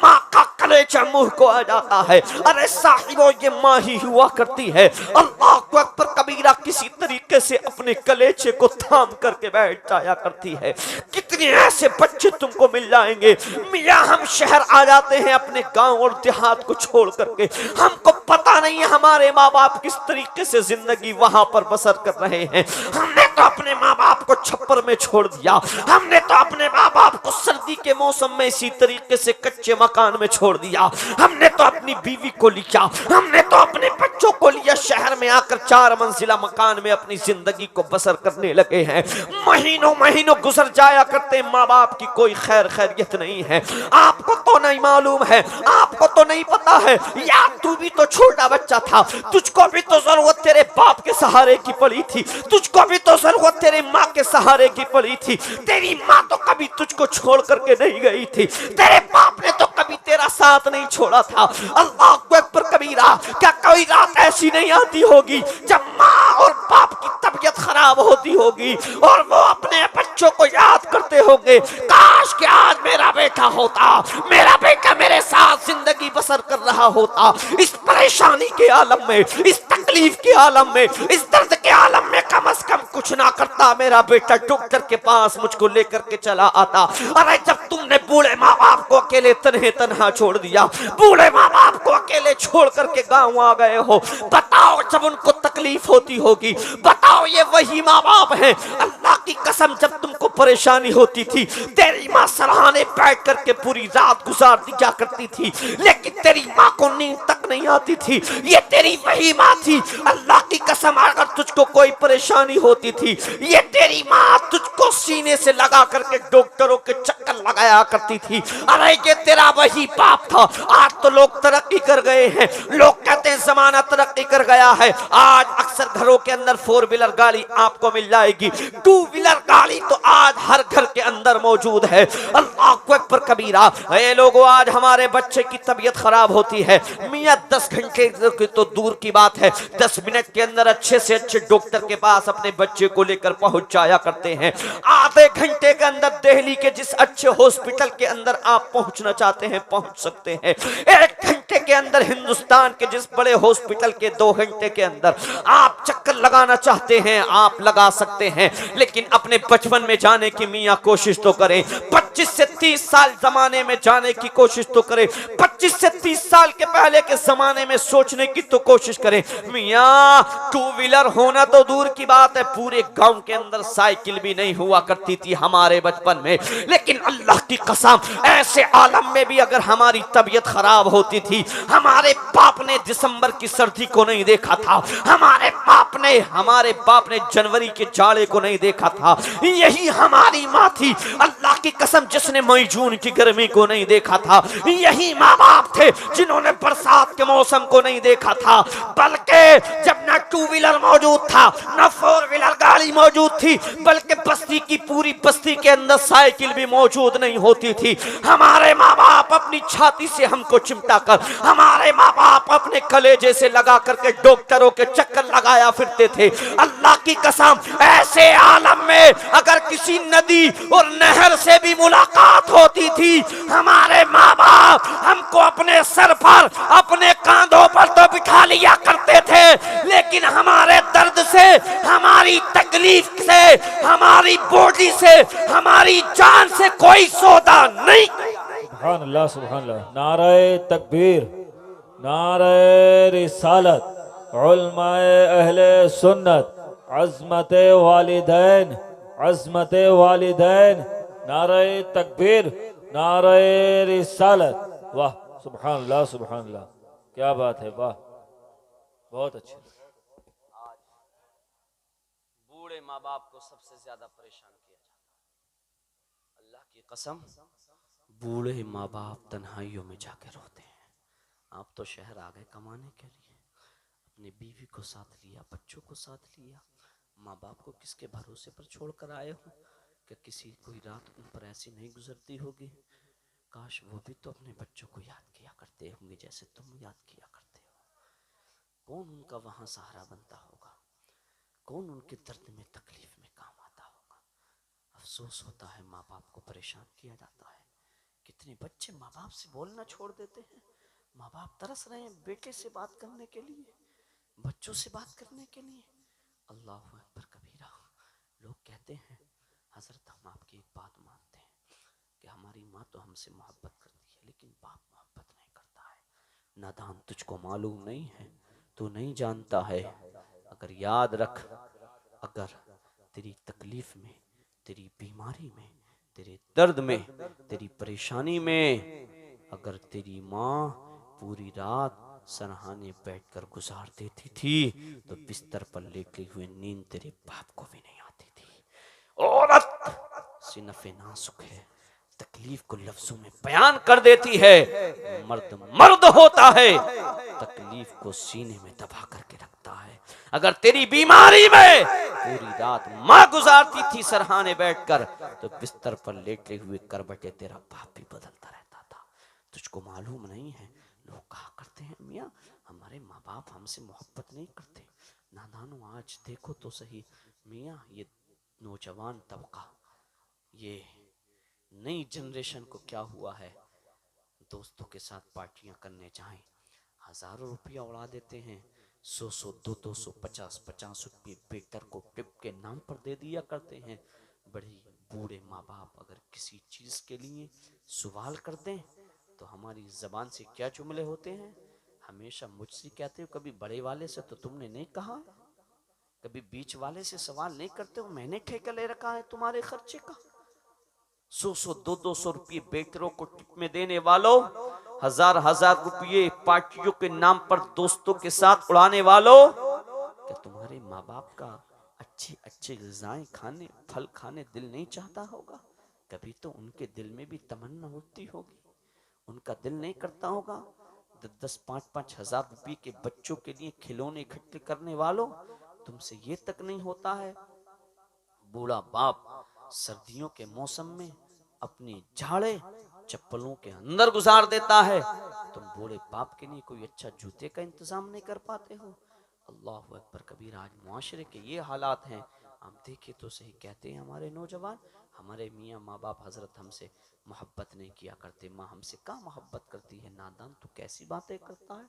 माँ का कलेजा मुंह को आ जाता है। अरे साहिबो, ये माँ ही हुआ करती है। अल्लाह अकबर कबीरा, किसी तरीके से अपने कलेजे को थाम करके बैठ जाया करती है। कितने ऐसे बच्चे तुमको मिल जाएंगे, मियाँ हम शहर आ जाते हैं अपने गांव और देहात को छोड़ करके, हमको पता नहीं है हमारे माँ बाप किस तरीके से जिंदगी वहां पर बसर कर रहे हैं। हमने तो अपने माँ बाप को छप्पर में छोड़ दिया, हमने तो अपने माँ बाप को सर्दी के मौसम में इसी तरीके से कच्चे मकान में छोड़ दिया, हमने तो अपनी बीवी को लिया, हमने तो अपने बच्चों को लिया, शहर में आकर 4 मंजिला मकान में अपनी जिंदगी को बसर करने लगे हैं। महीनों महीनों गुजर जाया करते, माँ बाप की कोई खैर खैरियत नहीं है। आपको तो नहीं मालूम है, आपको तो नहीं पता है, यार तू भी तो छोटा बच्चा था, तुझको भी तो जरूरत तेरे बाप के सहारे की पड़ी थी, तुझको भी तो जरूरत तेरे माँ के सहारे की पड़ी थी। तेरी माँ तो कभी तुझको छोड़ करके नहीं गई थी, तेरे बाप ने तो कभी तेरा साथ नहीं छोड़ा था। अल्लाह अकबर कबीरा, क्या कोई रात ऐसी नहीं आती होगी जब माँ और बाप की तबीयत खराब होती होगी और वो अपने बच्चों को याद करते होंगे, काश कि आज मेरा बेटा होता, मेरा बेटा मेरे साथ जिंदगी बसर कर रहा होता। इस परेशानी के आलम में, इस तकलीफ के आलम में, इस दर्द के आलम में कम से कम कुछ ना करता, मेरा बेटा डॉक्टर के पास मुझको लेकर के चला आता। अरे जब तुमने बूढ़े माँ बाप को अकेले तन्हे तन्हा छोड़ दिया, बूढ़े माँ बाप को अकेले छोड़ करके गाँव आ गए हो, बताओ जब उनको तकलीफ होती होगी, बताओ ये वही माँ बाप हैं। अल्लाह की कसम जब तुमको परेशानी होती थी, तेरी माँ सराहने बैठ करके पूरी रात गुजार दिया करती थी, लेकिन तेरी माँ को नींद तक नहीं आती थी। ये तेरी वही माँ थी। अल्लाह की कसम अगर तुझको कोई परेशानी होती थी, ये तेरी माँ तुझको सीने से लगा करके डॉक्टरों के चक्कर लगाया करती थी। अरे ये तेरा वही बाप था। आज तो लोग तरक्की कर गए हैं, लोग कहते हैं जमाना तरक्की कर गया है। आज अक्सर घरों के अंदर 4 व्हीलर गाड़ी आपको मिल जाएगी, 2 व्हीलर गाड़ी तो आज हर घर के अंदर मौजूद है। अल्लाह अकबर कबीरा। ये लोगों आज हमारे बच्चे की तबीयत खराब होती है, मियाँ 10 घंटे की तो दूर की बात है, 10 मिनट के अंदर अच्छे से अच्छे डॉक्टर के पास अपने बच्चे को लेकर पहुंच जाया करते हैं। आधे घंटे के अंदर दिल्ली के जिस अच्छे हॉस्पिटल के अंदर आप पहुंचना चाहते हैं पहुंच सकते हैं। 1 घंटे के अंदर हिंदुस्तान के जिस बड़े हॉस्पिटल के 2 घंटे के अंदर आप चक्कर लगाना चाहते हैं आप लगा सकते हैं। लेकिन अपने बचपन में जाने की मियाँ कोशिश तो करें, 25 से 30 साल जमाने में जाने की कोशिश तो करें, 25 से 30 साल के पहले के जमाने में सोचने की तो कोशिश करें। मियाँ 2 व्हीलर होना तो दूर की बात है, पूरे गांव के अंदर साइकिल भी नहीं हुआ करती थी हमारे बचपन में। लेकिन अल्लाह की कसम ऐसे आलम में भी अगर हमारी तबीयत खराब होती थी, हमारे बाप ने दिसंबर की सर्दी को नहीं देखा था, हमारे बाप ने जनवरी के जाड़े को नहीं देखा था। यही हमारी माँ थी अल्लाह की कसम जिसने मई जून की गर्मी को नहीं देखा था। यही माँ बाप थे जिन्होंने बरसात के मौसम को नहीं देखा था। बल्कि जब ना 2 व्हीलर मौजूद था, ना 4 व्हीलर गाड़ी मौजूद थी, बल्कि बस्ती की पूरी बस्ती के अंदर साइकिल भी मौजूद नहीं होती थी। हमारे माँ बाप अपनी छाती से हमको चिमटा कर, हमारे माँ बाप अपने कलेजे से लगा करके डॉक्टरों के चक्कर लगाया फिरते थे। अल्लाह की कसम ऐसे आलम में अगर किसी नदी और नहर से भी मुलाकात होती थी, हमारे माँ बाप हमको अपने सर पर, अपने कांधों पर तो बिठा लिया करते थे, लेकिन हमारे दर्द से, हमारी तकलीफ से, हमारी बॉडी से, हमारी जान से कोई सौदा नहीं। सुभान अल्लाह, सुभान अल्लाह। नारे तकबीर, नारे रिसालत, उलमाए अहले सुन्नत, अज़मत वालिदैन, अज़मत वालिदैन, नारे तकबीर, नारे रिसालत। वाह सुभान अल्लाह, सुभान अल्लाह, क्या बात है, वाह बहुत अच्छे। बूढ़े माँ बाप को सबसे ज्यादा परेशान किया जाता है। अल्लाह की कसम बूढ़े माँ बाप तन्हाइयों में जाके रोते हैं। आप तो शहर आ गए कमाने के लिए, अपनी बीवी को साथ लिया, बच्चों को साथ लिया, माँ बाप को किसके भरोसे पर छोड़कर आए हो? कि किसी कोई रात उन पर ऐसी नहीं गुजरती होगी, काश वो भी तो अपने बच्चों को याद किया करते होंगे जैसे तुम याद किया करते हो। कौन उनका वहाँ सहारा बनता होगा, कौन उनके दर्द में तकलीफ में काम आता होगा। अफसोस होता है माँ बाप को परेशान किया जाता है। कितने बच्चे माँ बाप से बोलना छोड़ देते हैं। माँ बाप तरस रहे हैं बेटे से बात करने के लिए, बच्चों से बात करने के लिए। अल्लाह अकबर कबीरा। लोग कहते हैं हजरत हम आपकी एक बात मानते हैं कि हमारी माँ तो हमसे मोहब्बत करती है लेकिन बाप मोहब्बत नहीं करता है। नादान तुझको मालूम नहीं है, तू नहीं जानता है। अगर याद रख, अगर तेरी तकलीफ में, तेरी बीमारी में, तेरे दर्द में, तेरी परेशानी में अगर तेरी माँ पूरी रात सरहाने बैठकर गुजार देती थी तो बिस्तर पर लेटे हुए नींद तेरे बाप को भी नहीं आती थी। औरत सिनफ़े नाजुक है, तकलीफ को लफ्जों में बयान कर देती है। मर्द मर्द होता है, तकलीफ को सीने में दबा करके रखता है। अगर तेरी बीमारी में पूरी रात माँ गुजारती थी सरहाने बैठकर तो बिस्तर पर लेटे हुए करवटे तेरा बाप भी बदलता रहता था। तुझको मालूम नहीं है। लोग कहा करते हैं मियाँ हमारे माँ बाप हमसे मोहब्बत नहीं करते। नादानों, आज देखो तो सही मियाँ, ये नौजवान तबका, ये नई जनरेशन को क्या हुआ है, दोस्तों के साथ पार्टियां करने जाएं, हजारों रुपया उड़ा देते हैं, 100 200 50 रुपये वेटर को टिप के नाम पर दे दिया करते हैं। बड़ी बूढ़े माँ बाप अगर किसी चीज के लिए सवाल कर दें तो हमारी जबान से क्या जुमले होते हैं, हमेशा मुझसे कहते हो, कभी बड़े वाले से तो तुमने नहीं कहा, कभी बीच वाले से सवाल नहीं करते हो, मैंने ठेका ले रखा है तुम्हारे खर्चे का। 100 200 रुपये वेटरों को टिप में देने वालों, हजार हजार रुपये पार्टियों के नाम पर दोस्तों के साथ उड़ाने वालों, क्या तुम्हारे माँ बाप का अच्छे अच्छे ग़िज़ाएं खाने, फल खाने दिल नहीं चाहता होगा? कभी तो उनके दिल में भी तमन्ना होती होगी, उनका दिल नहीं करता होगा? 10 5 हजार रुपये के बच्चों के लिए खिलौने इकट्ठे करने वालों, तुमसे ये तक नहीं होता है? बूढ़ा बाप सर्दियों के मौसम में अपनी झाड़े चप्पलों के अंदर गुजार देता है, तुम बूढ़े बाप के लिए कोई अच्छा जूते का इंतजाम नहीं कर पाते हो? अल्लाह अकबर कबीर। आज मुआशरे के ये हालात हैं, हम देखे तो सही, कहते हैं हमारे नौजवान, हमारे मियाँ माँ बाप हजरत हमसे मोहब्बत नहीं किया करते, माँ हमसे कहाँ मोहब्बत करती है। नादान तू कैसी बातें करता है,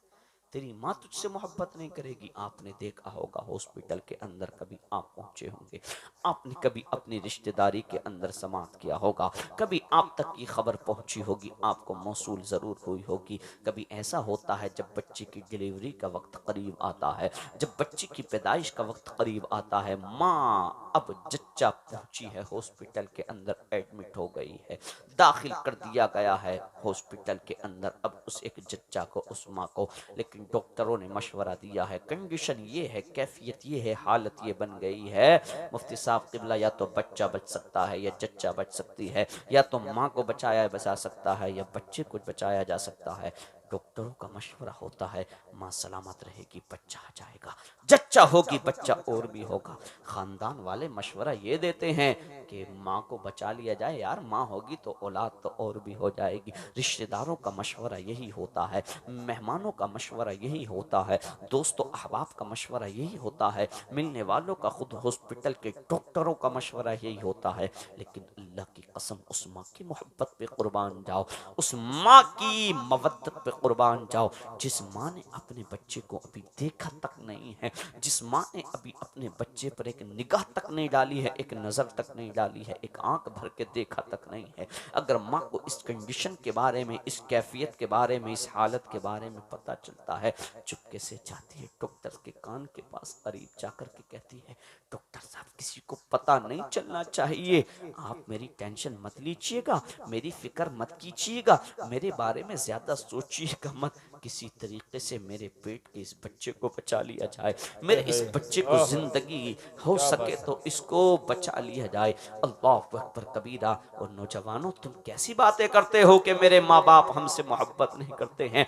तेरी माँ तुझसे मोहब्बत नहीं करेगी। आपने देखा होगा हॉस्पिटल के अंदर कभी आप पहुंचे होंगे, आपने कभी अपनी रिश्तेदारी के अंदर समात किया होगा, कभी आप तक ये खबर पहुंची होगी, आपको मौसूल ज़रूर हुई होगी। कभी ऐसा होता है जब बच्चे की डिलीवरी का वक्त करीब आता है, जब बच्चे की पैदाइश का वक्त करीब आता है, माँ अब जच्चा पहुंची है हॉस्पिटल के अंदर, एडमिट हो गई है, दाखिल कर दिया गया है हॉस्पिटल के अंदर अब उस एक जच्चा को, उस माँ को। लेकिन डॉक्टरों ने मशवरा दिया है, कंडीशन ये है, कैफियत ये है, हालत ये बन गई है मुफ्ती साहब किबला, या तो बच्चा बच सकता है या जच्चा बच सकती है, या तो माँ को बचा सकता है या बच्चे को बचाया जा सकता है। डॉक्टरों का मशवरा होता है, माँ सलामत रहेगी, बच्चा आ जाएगा, जच्चा होगी, बच्चा और भी होगा। खानदान वाले मशवरा ये देते हैं कि माँ को बचा लिया जाए, यार माँ होगी तो औलाद तो और भी हो जाएगी। रिश्तेदारों का मशवरा यही होता है, मेहमानों का मशवरा यही होता है, दोस्तों अहबाब का मशवरा यही होता है, मिलने वालों का, खुद हॉस्पिटल के डॉक्टरों का मशवरा यही होता है। लेकिन अल्लाह की कसम, उस माँ की मोहब्बत पे कुर्बान जाओ, उस माँ की मवद्दत पे कुर्बान जाओ जिस माँ ने अपने बच्चे को अभी देखा तक नहीं है, जिस माँ ने अभी अपने बच्चे पर एक निगाह तक नहीं डाली है, एक नज़र तक नहीं डाली है, एक आंख भर के देखा तक नहीं है। अगर माँ को इस कंडीशन के बारे में, इस कैफियत के बारे में, इस हालत के बारे में पता चलता है, चुपके से जाती है डॉक्टर के कान के पास, करीब जाकर के कहती है, डॉक्टर साहब किसी को पता नहीं चलना चाहिए, आप मेरी टेंशन मत लीजिएगा, मेरी फिक्र मत कीजिएगा, मेरे बारे में ज्यादा सोचिएगा मत, किसी तरीके से मेरे पेट के इस बच्चे को बचा लिया जाए, मेरे इस बच्चे को जिंदगी हो सके तो इसको बचा लिया जाए। अल्लाह अकबर कबीरा। और नौजवानों, तुम कैसी बातें करते हो कि मेरे माँ बाप हमसे मोहब्बत नहीं करते हैं,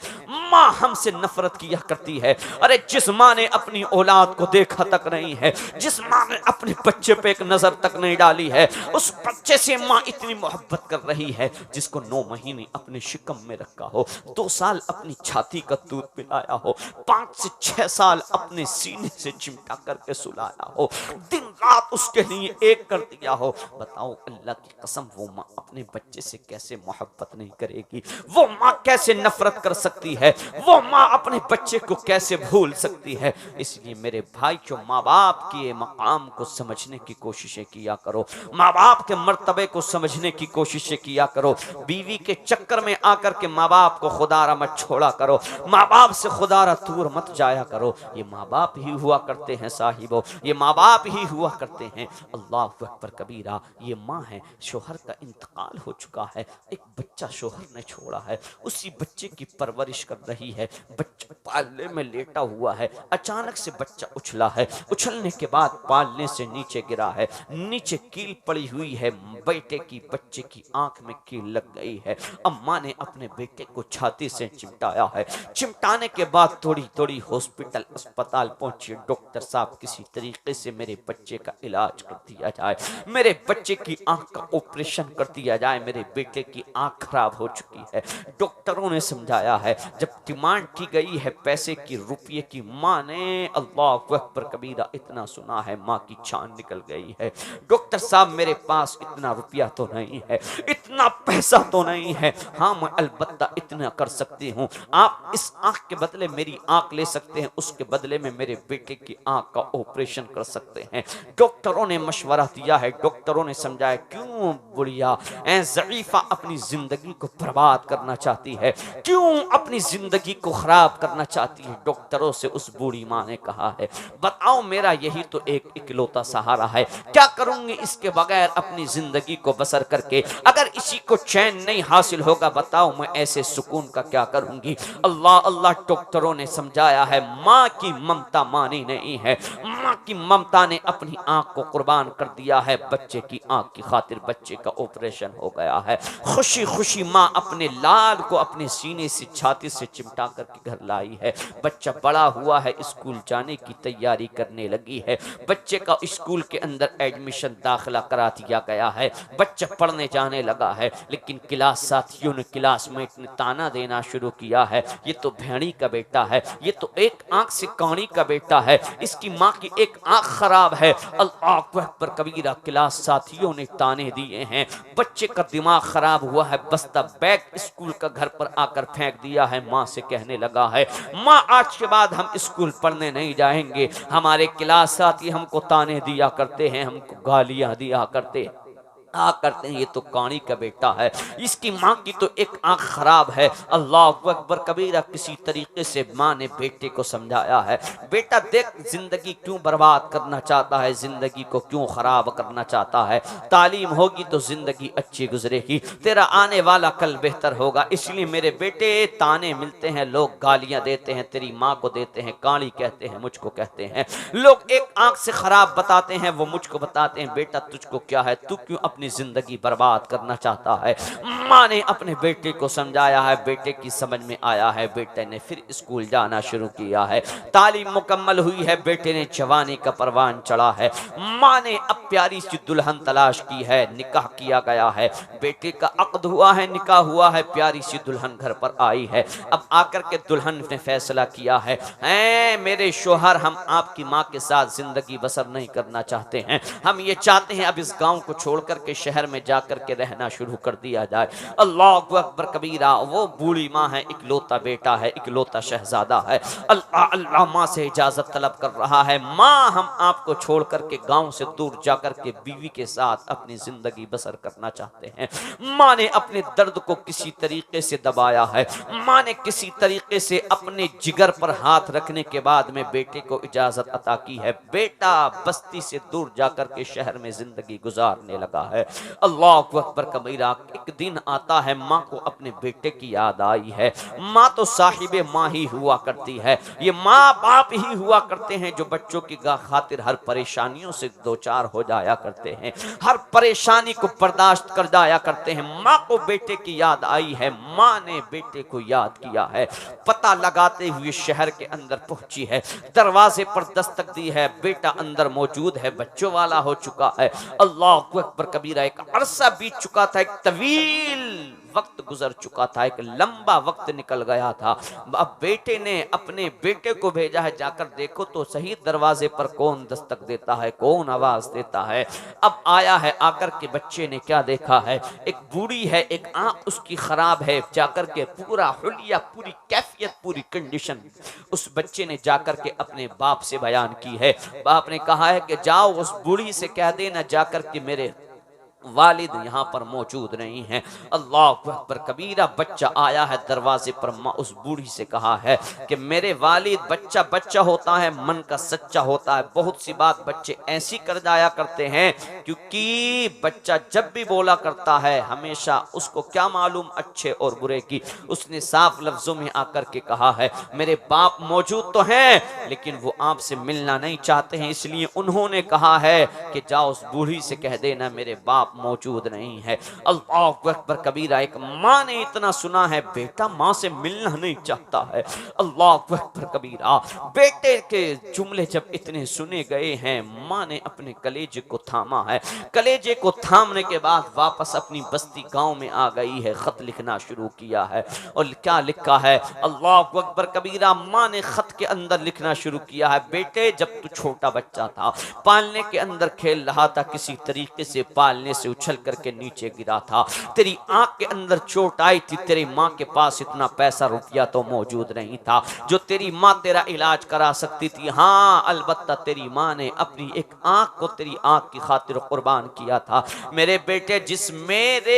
माँ हमसे नफरत किया करती है। अरे जिस माँ ने अपनी औलाद को देखा तक नहीं है, जिस माँ ने अपने बच्चे पे एक नजर तक नहीं डाली है, उस बच्चे से माँ इतनी मोहब्बत कर रही है जिसको 9 महीने अपने शिकम में रखा हो, 2 साल अपनी छाती का दूध पिलाया हो, 5 से 6 साल अपने सीने से चिमटा करके सुलाया हो, दिन रात उसके लिए एक कर दिया हो। बताओ अल्लाह की कसम, वो माँ अपने बच्चे से कैसे मोहब्बत नहीं करेगी, वो माँ कैसे नफरत कर सकती है, वो माँ अपने बच्चे को कैसे भूल सकती है। इसलिए मेरे भाई, जो माँ बाप के मकाम को समझने की कोशिशें किया करो, माँ बाप के मर्तबे को समझने की कोशिशें किया करो, बीवी के चक्कर में आकर के माँ बाप को खुदारा मत छोड़ा करो, माँ बाप से खुदारा दूर मत जाया करो। ये माँ बाप ही हुआ करते हैं साहिबो, ये माँ बाप ही हुआ करते हैं। अल्लाह अकबर कबीरा। ये माँ है, शोहर का इंतकाल हो चुका है, एक बच्चा शोहर ने छोड़ा है, उसी बच्चे की परवरिश कर रही है, बच्चा पालने में लेटा हुआ है, अचानक से बच्चा उछला है, उछलने के बाद पालने से नीचे गिरा है, नीचे कील पड़ी हुई है, बेटे की, बच्चे की आंख में कील लग गई है। अम्मा ने अपने बेटे को छाती से चिमटाया है। चिमटाने के बाद थोड़ी थोड़ी हॉस्पिटल अस्पताल पहुंचे, डॉक्टर साहब किसी तरीके से मेरे बच्चे का इलाज कर दिया जाए, मेरे बच्चे की आंख का ऑपरेशन कर दिया जाए, मेरे बेटे की आंख खराब हो चुकी है। डॉक्टरों ने समझाया है, जब डिमांड की गई है पैसे की, रुपये की, माँ ने अल्लाह अकबर कबीरा इतना सुना है, माँ की जान निकल गई है। डॉक्टर साहब मेरे पास इतना रुपया तो नहीं है, इतना पैसा तो नहीं है, हाँ मैं अलबत्ता इतना कर सकती हूँ, आप इस आंख के बदले मेरी आंख ले सकते हैं, उसके बदले में मेरे बेटे की आंख का ऑपरेशन कर सकते हैं। डॉक्टरों ने मशवरा दिया है, डॉक्टरों ने समझाया क्यों बुढ़िया ज़ईफा अपनी जिंदगी को बर्बाद करना चाहती है, क्यों अपनी जिंदगी को खराब करना चाहती है। डॉक्टरों से उस बूढ़ी माँ ने कहा है, बताओ मेरा यही तो एक इकलौता सहारा है, क्या करूंगी इसके बगैर अपनी जिंदगी को बसर करके, अगर इसी को चैन नहीं हासिल होगा बताओ मैं ऐसे सुकून का क्या करूंगी। अल्लाह अल्लाह डॉक्टरों ने समझाया है, माँ की ममता मानी नहीं है, माँ की ममता ने अपनी आंख को कुर्बान कर दिया है, बच्चे की आंख की खातिर बच्चे का ऑपरेशन हो गया है। खुशी खुशी माँ अपने लाल को अपने सीने से छाती से चिमटा करके घर लाई है। बच्चा बड़ा हुआ है, स्कूल जाने की तैयारी करने लगी है, बच्चे का स्कूल के अंदर एडमिशन दाखिला करा दिया गया है, बच्चा पढ़ने जाने लगा है। लेकिन क्लास साथियों ने, क्लासमेट ने ताना देना शुरू किया है, ये तो भेड़ी का बेटा है, ये तो एक आंख से कानी का बेटा है, इसकी माँ की एक आंख खराब है। अल्लाह अकबर कबीरा क्लास साथियों ने ताने दिए हैं, बच्चे का दिमाग खराब हुआ है, बस्ता बैग स्कूल का घर पर आकर फेंक दिया है। माँ से कहने लगा है, माँ आज के बाद हम स्कूल पढ़ने नहीं जाएंगे, हमारे क्लास साथी हमको ताने दिया करते हैं, हमको गालियां दिया करते करते हैं, ये तो कानी का बेटा है, इसकी माँ की तो एक आंख खराब है। अल्लाह अकबर कबीरा किसी तरीके से माँ ने बेटे को समझाया है, बेटा देख जिंदगी क्यों बर्बाद करना चाहता है, जिंदगी को क्यों खराब करना चाहता है, तालीम होगी तो जिंदगी अच्छी गुजरेगी, तेरा आने वाला कल बेहतर होगा। इसलिए मेरे बेटे ताने मिलते हैं, लोग गालियां देते हैं, तेरी माँ को देते हैं, काली कहते हैं, मुझको कहते हैं, लोग एक आंख से खराब बताते हैं, वो मुझको बताते हैं, बेटा तुझको क्या है, तू क्यों अपनी जिंदगी बर्बाद करना चाहता है। माँ ने अपने बेटे को समझाया है, बेटे की समझ में आया है, बेटे ने फिर स्कूल जाना शुरू किया है, तालीम मुकम्मल हुई है, बेटे ने जवानी का परवान चढ़ा है। माँ ने अब प्यारी सी दुल्हन तलाश की है, निकाह किया गया है, बेटे का अक्द हुआ है, निकाह हुआ है, प्यारी सी दुल्हन घर पर आई है। अब आकर के दुल्हन ने फैसला किया है, मेरे शोहर हम आपकी माँ के साथ जिंदगी बसर नहीं करना चाहते हैं, हम ये चाहते हैं अब इस गांव को छोड़कर के शहर में जाकर के रहना शुरू कर दिया जाए। अल्लाह अकबर कबीरा, वो बूढ़ी माँ है, इकलौता बेटा है, इकलौता शहजादा है, अल्लाह अल्लाह माँ से इजाजत तलब कर रहा है, माँ हम आपको छोड़ करके गांव से दूर जाकर के बीवी के साथ अपनी जिंदगी बसर करना चाहते हैं। माँ ने अपने दर्द को किसी तरीके से दबाया है, माँ ने किसी तरीके से अपने जिगर पर हाथ रखने के बाद में बेटे को इजाजत अता की है, बेटा बस्ती से दूर जाकर के शहर में जिंदगी गुजारने लगा है। अल्लाह अकबर कबीरा, एक दिन आता है, माँ को अपने बेटे की याद आई है। माँ तो साहिबे माँ ही हुआ करती है, ये माँ बाप ही हुआ करते हैं जो बच्चों की खातिर हर परेशानियों से दो चार हो जाया करते हैं, हर परेशानी को बर्दाश्त कर जाया करते हैं। माँ को बेटे की याद आई है, माँ ने बेटे को याद किया है, पता लगाते हुए शहर के अंदर पहुंची है, दरवाजे पर दस्तक दी है, बेटा अंदर मौजूद है, बच्चों वाला हो चुका है। अल्लाह अकबर कबीरा, एक अरसा बीत चुका था, एक तवील वक्त गुजर चुका था, एक लंबा वक्त निकल गया था। अब बेटे ने अपने बेटे को भेजा है, जाकर देखो तो सही दरवाजे पर कौन दस्तक देता है, कौन आवाज देता है। अब आया है, आकर के बच्चे ने क्या देखा है, एक बूढ़ी है, एक आंख उसकी खराब है, जाकर के पूरा हुलिया, पूरी कैफियत, पूरी कंडीशन उस बच्चे ने जाकर के अपने बाप से बयान की है। बाप ने कहा है कि जाओ उस बूढ़ी से कह देना जाकर के मेरे वालिद यहाँ पर मौजूद नहीं है। अल्लाह अकबर कबीरा, बच्चा आया है दरवाजे पर, माँ उस बूढ़ी से कहा है कि मेरे वालिद, बच्चा बच्चा होता है, मन का सच्चा होता है, बहुत सी बात बच्चे ऐसी कर जाया करते हैं, क्योंकि बच्चा जब भी बोला करता है हमेशा उसको क्या मालूम अच्छे और बुरे की। उसने साफ लफ्जों में आकर के कहा है, मेरे बाप मौजूद तो हैं लेकिन वो आपसे मिलना नहीं चाहते हैं, इसलिए उन्होंने कहा है कि जाओ उस बूढ़ी से कह देना मेरे बाप मौजूद नहीं है। अल्लाह अकबर कबीरा। एक माँ ने इतना सुना है, बेटा माँ से मिलना नहीं चाहता है। अल्लाह अकबर कबीरा। बेटे के जुमले जब इतने सुने गए हैं, माँ ने अपने कलेजे को थामा है। कलेजे को थामने के बाद वापस अपनी बस्ती गांव में आ गई है, खत लिखना शुरू किया है। और क्या लिखा है? अल्लाह अकबर कबीरा। माँ ने खत के अंदर लिखना शुरू किया है, बेटे जब तू छोटा बच्चा था, पालने के अंदर खेल रहा था, किसी तरीके से पालने से उछल करके नीचे गिरा था, तेरी आंख के अंदर चोट आई थी, तेरी माँ के पास इतना पैसा रुपया तो मौजूद नहीं था जो तेरी माँ तेरा इलाज करा सकती थी। हाँ, अलबत्ता तेरी माँ ने अपनी एक आंख को तेरी आंख की खातिर कुर्बान किया था। मेरे बेटे, जिस मेरे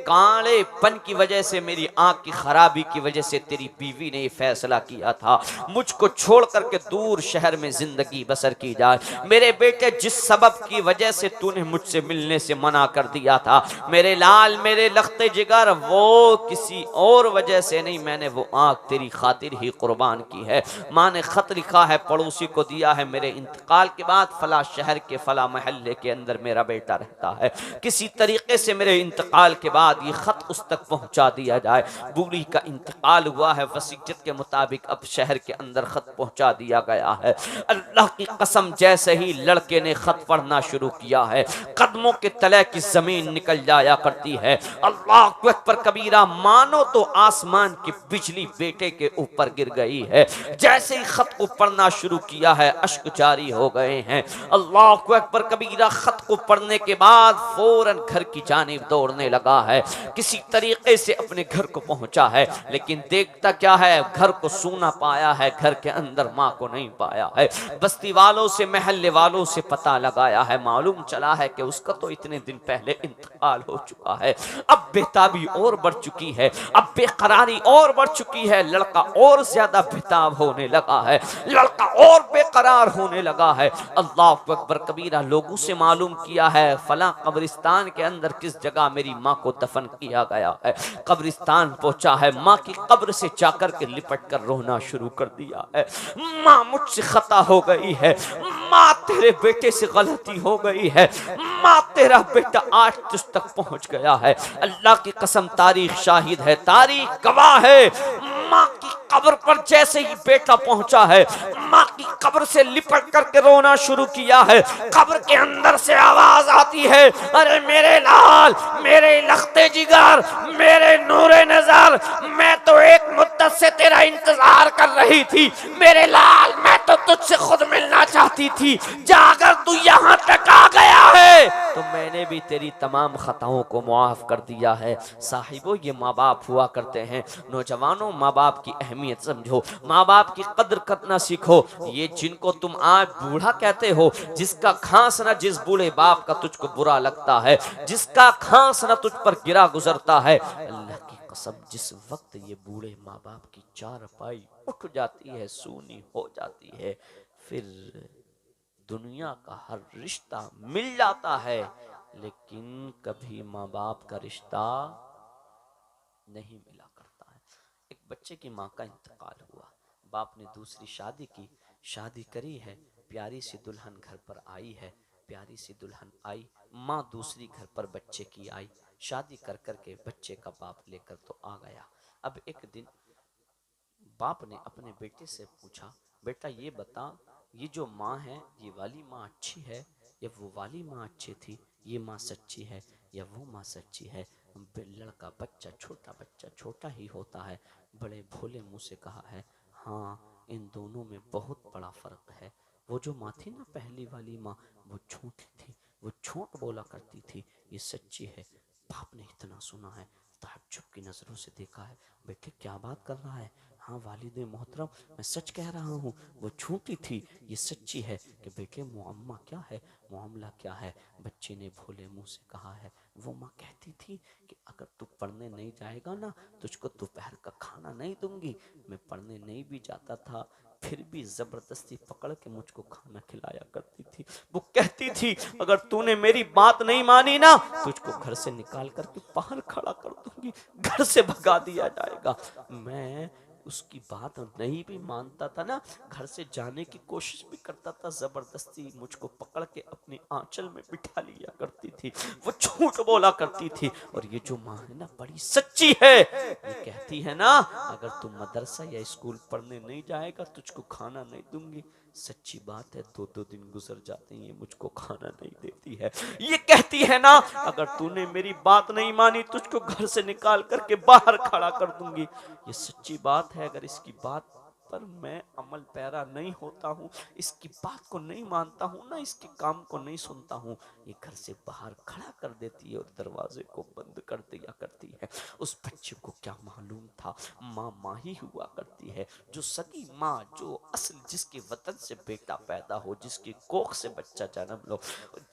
कालेपन की वजह से, मेरी आंख की खराबी की वजह से तेरी बीवी ने फैसला किया था मुझको छोड़ करके दूर शहर में जिंदगी बसर की जाए। मेरे बेटे, जिस सबब की वजह से तूने मुझसे मिलने से मना कर दिया था, मेरे लाल, मेरे लख्ते जिगर, वो किसी और वजह से नहीं, मैंने वो आंख तेरी खातिर ही कुर्बान की है। माँ ने खत लिखा है, पड़ोसी को दिया है, मेरे इंतकाल के बाद फला शहर के फला महल्ले के अंदर मेरा बेटा रहता है, किसी तरीके से मेरे इंतकाल के बाद ये खत उस तक पहुंचा दिया जाए। बूढ़ी का इंतकाल हुआ है, वसीयत के मुताबिक अब शहर के अंदर खत पहुंचा दिया गया है। अल्लाह की कसम, जैसे ही लड़के ने खत पढ़ना शुरू किया है, कदमों के तले की जमीन निकल जाया करती है। अल्लाह अकबर कबीरा। मानो तो आसमान की बिजली बेटे के ऊपर गिर गई है। जैसे ही खत को पढ़ना शुरू किया है, अश्क जारी हो गए हैं। अल्लाह अकबर कबीरा। खत को पढ़ने के बाद फौरन घर की जानिब दौड़ने लगा है, किसी तरीके से अपने घर को पहुंचा है, लेकिन देखता क्या है, घर को सूना पाया है, घर के अंदर माँ को नहीं पाया है। बस्ती वालों से, महल्ले वालों से पता लगाया है, मालूम चला है कि उसका तो इतने दिन पहले इंतकाल हो चुका है। अब बेताबी और बढ़ चुकी है, अब बेकरारी और बढ़ चुकी है, लड़का और ज्यादा बेताब होने लगा है, लड़का और बेकरार होने लगा है। अल्लाह अकबर कबीरा। लोगों से मालूम किया है, फला कब्रिस्तान के अंदर किस जगह मेरी माँ को दफन किया गया है। कब्रिस्तान पहुंचा है, माँ की कब्र से जाकर के लिपट कर रोना शुरू कर दिया है। माँ, मुझसे खता हो गई है, माँ तेरे बेटे से गलती हो गई है, माँ तेरा बेटा आज तुझ तक पहुंच गया है। अल्लाह की कसम, तारीख शाहिद है, तारीख गवाह है। माँ की कब्र पर जैसे ही बेटा पहुंचा है, माँ की कब्र से लिपट करके रोना शुरू किया है। कब्र के अंदर से आवाज आती है, अरे मेरे लाल, मेरे लख्ते जिगर, मेरे नूरे नजर, मैं तो एक मुद्दत से तेरा इंतजार कर रही थी। मेरे लाल, मैं तो तुझसे खुद मिलना चाहती थी। जा, अगर तू यहाँ तक आ गया है तो मैंने भी तेरी तमाम खताओं को मुआफ कर दिया है। साहिबो, ये माँ बाप हुआ करते हैं। नौजवानों, माँ बाप की अहमियत समझो, माँ बाप की कदर करना सीखो। ये जिनको तुम आज बूढ़ा कहते हो, जिसका खांसना जिस बूढ़े बाप का तुझको बुरा लगता है, जिसका खांसना तुझ पर गिरा गुजरता है, अल्लाह की कसम, जिस वक्त ये बूढ़े माँ बाप की चारपाई उठ जाती है, सूनी हो जाती है, फिर दुनिया का हर रिश्ता मिल जाता है, लेकिन कभी माँ बाप का रिश्ता नहीं मिला करता है। एक बच्चे की माँ का इंतकाल हुआ, बाप ने दूसरी शादी की, शादी करी है, प्यारी सी दुल्हन घर पर आई है, प्यारी सी दुल्हन आई, माँ दूसरी घर पर बच्चे की आई, शादी कर करके बच्चे का बाप लेकर तो आ गया। अब एक दिन बाप ने अपने बेटे से पूछा, बेटा ये बता, ये जो माँ है, ये वाली माँ अच्छी है या वो वाली माँ अच्छी थी? ये माँ सच्ची है या वो माँ सच्ची है? लड़का, बच्चा छोटा ही होता है, बड़े भोले मुंह से कहा है, हाँ, इन दोनों में बहुत बड़ा फर्क है। वो जो माँ थी ना, पहली वाली माँ, वो छोटी थी, वो झूठ बोला करती थी, ये सच्ची है। बाप ने इतना सुना है, ताज्जुब की नजरों से देखा है, बेटे क्या बात कर रहा है? हाँ वालिद मोहतरम, मैं सच कह रहा हूँ, वो झूठी थी, ये सच्ची है। कि बेटे मुअम्मा क्या है, मामला क्या है? बच्चे ने भोले मुंह से कहा है, वो माँ कहती थी कि अगर तू पढ़ने नहीं जाएगा ना, तुझको दोपहर का खाना नहीं दूंगी। मैं पढ़ने नहीं भी जाता था, फिर भी जबरदस्ती पकड़ के मुझको खाना खिलाया करती थी। वो कहती थी अगर तूने मेरी बात नहीं मानी ना, तुझको घर से निकाल करके बाहर खड़ा कर दूंगी, घर से भगा दिया जाएगा। मैं उसकी बात नहीं भी मानता था ना, घर से जाने की कोशिश भी करता था, जबरदस्ती मुझको पकड़ के अपनी आंचल में बिठा लिया करती थी, वो झूठ बोला करती थी। और ये जो माँ है ना बड़ी सच्ची है, ये कहती है ना अगर तू मदरसा या स्कूल पढ़ने नहीं जाएगा तुझको खाना नहीं दूंगी। सच्ची बात है, 2-2 दिन गुजर जाते हैं ये मुझको खाना नहीं देती है। ये कहती है ना अगर तूने मेरी बात नहीं मानी तुझको घर से निकाल करके बाहर खड़ा कर दूंगी। ये सच्ची बात है। अगर इसकी बात पर मैं अमल पैरा नहीं होता हूँ, इसकी बात को नहीं मानता हूँ ना, इसके काम को नहीं सुनता हूँ, ये घर से बाहर खड़ा कर देती है और दरवाजे को बंद कर दिया करती है। उस बच्चे को क्या मालूम था माँ माँ ही हुआ करती है, जो सगी माँ, जो असल जिसके वतन से बेटा पैदा हो, जिसकी कोख से बच्चा जन्म लो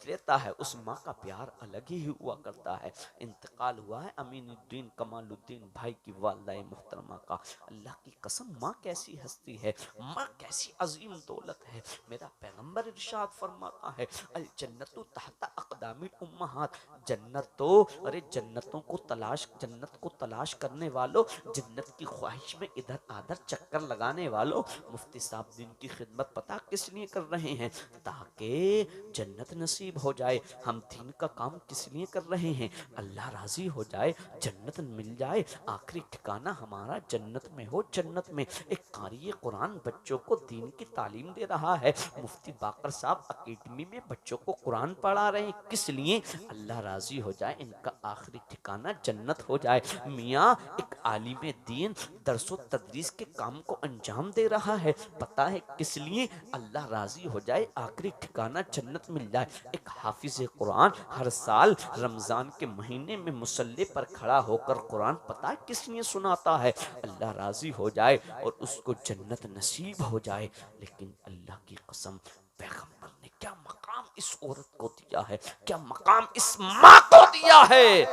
लेता है, उस माँ का प्यार अलग ही हुआ करता है। इंतकाल हुआ है अमीनुद्दीन कमालुद्दीन भाई की वालिदा मुहतरमा का। अल्लाह की कसम माँ कैसी हस्ती है, माँ कैसी अजीम दौलत है। मेरा पैगंबर इरशाद फरमाता है अल जन्नतु तहता अक़दामिल उम्महात, जन्नत तो अरे जन्नतों को तलाश, जन्नत को तलाश करने वालों, जन्नत की ख्वाहिश में इधर आधर चक्कर लगाने वालों, मुफ्ती साहब दिन की खिदमत पता किस लिए कर रहे हैं, ताकि जन्नत नसीब हो जाए। हम दीन का काम किस लिए कर रहे हैं, अल्लाह राजी हो जाए, जन्नत मिल जाए, आखिरी ठिकाना हमारा जन्नत में हो। जन्नत में एक कारी कुरान बच्चों को दीन की तालीम दे रहा है, मुफ्ती बाकर साहब अकेडमी में बच्चों को कुरान पढ़ा रहे हैं, किस लिए, अल्लाह राजी हो जाए, इनका आखिरी ठिकाना जन्नत हो जाए। मियाँ एक आलिम दीन दरसो तदरीस के काम को अंजाम दे रहा है, पता है किस लिए, अल्लाह राजी हो जाए, आखिरी ठिकाना जन्नत मिल जाए। एक हाफिज कुरान हर साल रमजान के महीने में मुसल्ले पर खड़ा होकर कुरान पता है किस लिए सुनाता है, अल्लाह राजी हो जाए और उसको जन्नत नसीब हो जाए। लेकिन अल्लाह की कसम पैगंबर ने क्या मकाम इस औरत को दिया है, क्या मकाम इस माँ को दिया है,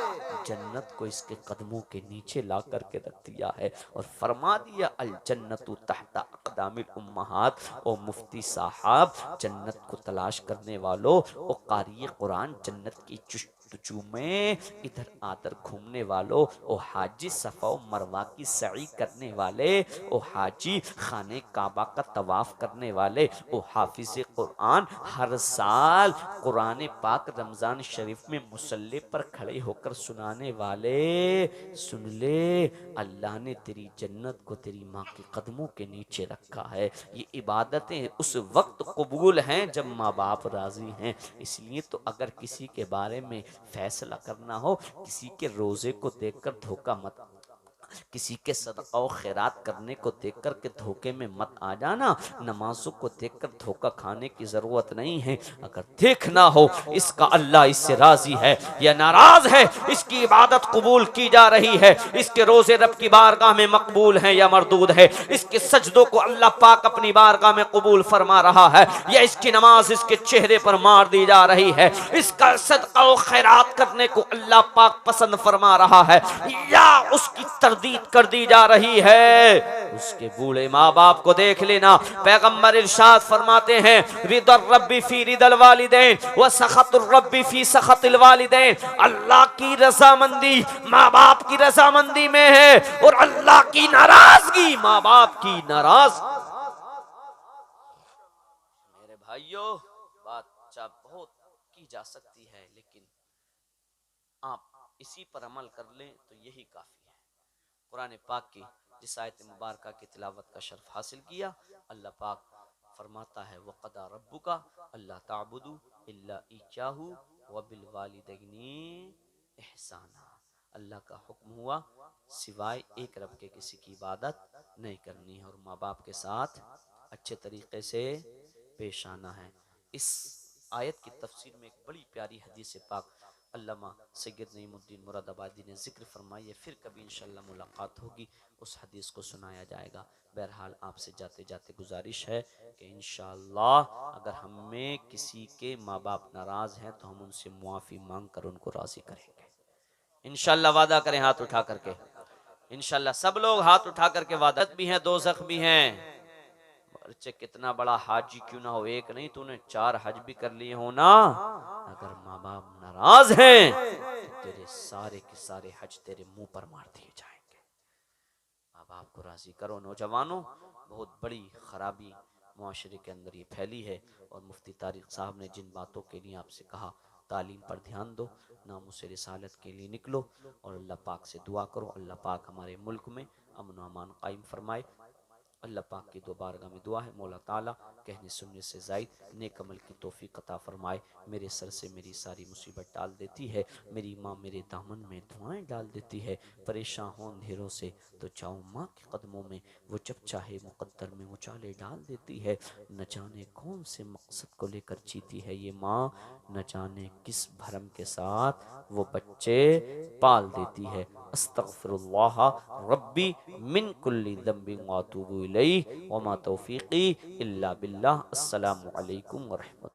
जन्नत को इसके कदमों के नीचे ला करके रख दिया है और फरमा दिया अल जन्नतु तहता अक़दामिल उम्महात। ओ मुफ्ती साहब जन्नत को तलाश करने वालों, ओ कारी कुरान जन्नत की चुचू में इधर आधर घूमने वालों, ओ हाजी सफा मरवा की सई करने वाले, ओ हाजी खाने काबा का तवाफ करने वाले, ओ हाफिज कुरान हर साल कुरान पाक रमजान शरीफ में मुसल्ले पर खड़े होकर सुनाने वाले, सुन ले अल्लाह ने तेरी जन्नत को तेरी माँ के कदमों के नीचे रखा है। ये इबादतें उस वक्त कबूल हैं जब माँ बाप राजी हैं। इसलिए तो अगर किसी के बारे में फैसला करना हो, किसी के रोजे को देखकर धोखा मत, किसी के सदका और खैरात करने को देखकर के धोखे में मत आ जाना, नमाजों को देखकर धोखा खाने की जरूरत नहीं है। अगर देखना हो इसका अल्लाह इससे राजी है या नाराज है, इसकी इबादत कबूल की जा रही है, इसके रोजे रब की बारगाह में मकबूल है या मरदूद है, इसके सजदों को अल्लाह पाक अपनी बारगाह में कबूल फरमा रहा है या इसकी नमाज इसके चेहरे पर मार दी जा रही है, इसका सदका और खैरात करने को अल्लाह पाक पसंद फरमा रहा है या उसकी तरदीद कर दी जा रही है। उसके बूढ़े माँ बाप को देख लेना, पैगंबर इरशाद फरमाते हैं रिदर रब्बी फी रिदल वालिदैन व सखतुर रब्बी फी सखतिल वालिदैन, अल्लाह की रजामंदी माँ बाप की रजामंदी में है और अल्लाह की नाराजगी माँ बाप की नाराज। मेरे भाइयों बात बहुत की जा सकती है, लेकिन आप इसी पर अमल कर लें तो यही काफी है। कुरान पाक की जिस आयत मुबारका की तिलावत का शर्फ हासिल किया, अल्लाह पाक फरमाता है वक़दा रब्बुका अल्ला ताबुदु इल्ला इय्याहु व बिल वालिदैनि इहसाना। अल्लाह का हुक्म हुआ सिवाय एक रब के किसी की इबादत नहीं करनी है और माँ बाप के साथ अच्छे तरीके से पेश आना है। इस आयत की तफसीर में एक बड़ी प्यारी हदीस पाक अल्लामा सैयद नईमुद्दीन मुरादाबादी ने जिक्र फरमाई है, फिर कभी इंशाअल्लाह मुलाकात होगी, उस हदीस को सुनाया जाएगा। बहरहाल आपसे जाते जाते गुजारिश है कि इंशाअल्लाह अगर हमें किसी के माँ बाप नाराज़ हैं तो हम उनसे मुआफ़ी मांग कर उनको राज़ी करेंगे इंशाअल्लाह। वादा करें हाथ उठा करके, इंशाअल्लाह सब लोग हाथ उठा करके वादा भी हैं, दोज़ख भी हैं। बच्चे कितना बड़ा हाजी क्यों ना हो, एक नहीं तूने 4 हज भी कर लिए हो ना, अगर माँ बाप नाराज हैं तो तेरे सारे के सारे हज तेरे मुंह पर मार दिए जाएंगे। बाप को राज़ी करो। नौजवानों, बहुत बड़ी ख़राबी मुआशरे के अंदर ये फैली है, और मुफ्ती तारिक साहब ने जिन बातों के लिए आपसे कहा, तालीम पर ध्यान दो, नामुस रिसालत के लिए निकलो, और अल्लाह पाक से दुआ करो अल्लाह पाक हमारे मुल्क में अमन व अमान कायम फरमाए। अल्लाह पाक की दो बारगाह में दुआ है, मौला ताला कहने सुनने से ज़ायद नेक अमल की तौफीक अता फरमाए। मेरे सर से मेरी सारी मुसीबत टाल देती है, मेरी माँ मेरे दामन में दुआएं डाल देती है। परेशान हो अंधेरों से तो जाऊँ माँ के कदमों में, वो जब चाहे मुकद्दर में उछाले डाल देती है। न जाने कौन से मकसद को लेकर जीती है ये माँ, न जाने किस भरम के साथ वो बच्चे पाल देती है। अस्तगफिरुल्लाह रब्बी मिन कुल्ली ज़ंबिन व अतूबु इलैहि व मा तौफीकी इल्ला बिल्लाह। अस्सलामु अलैकुम व रहमतुल्लाह।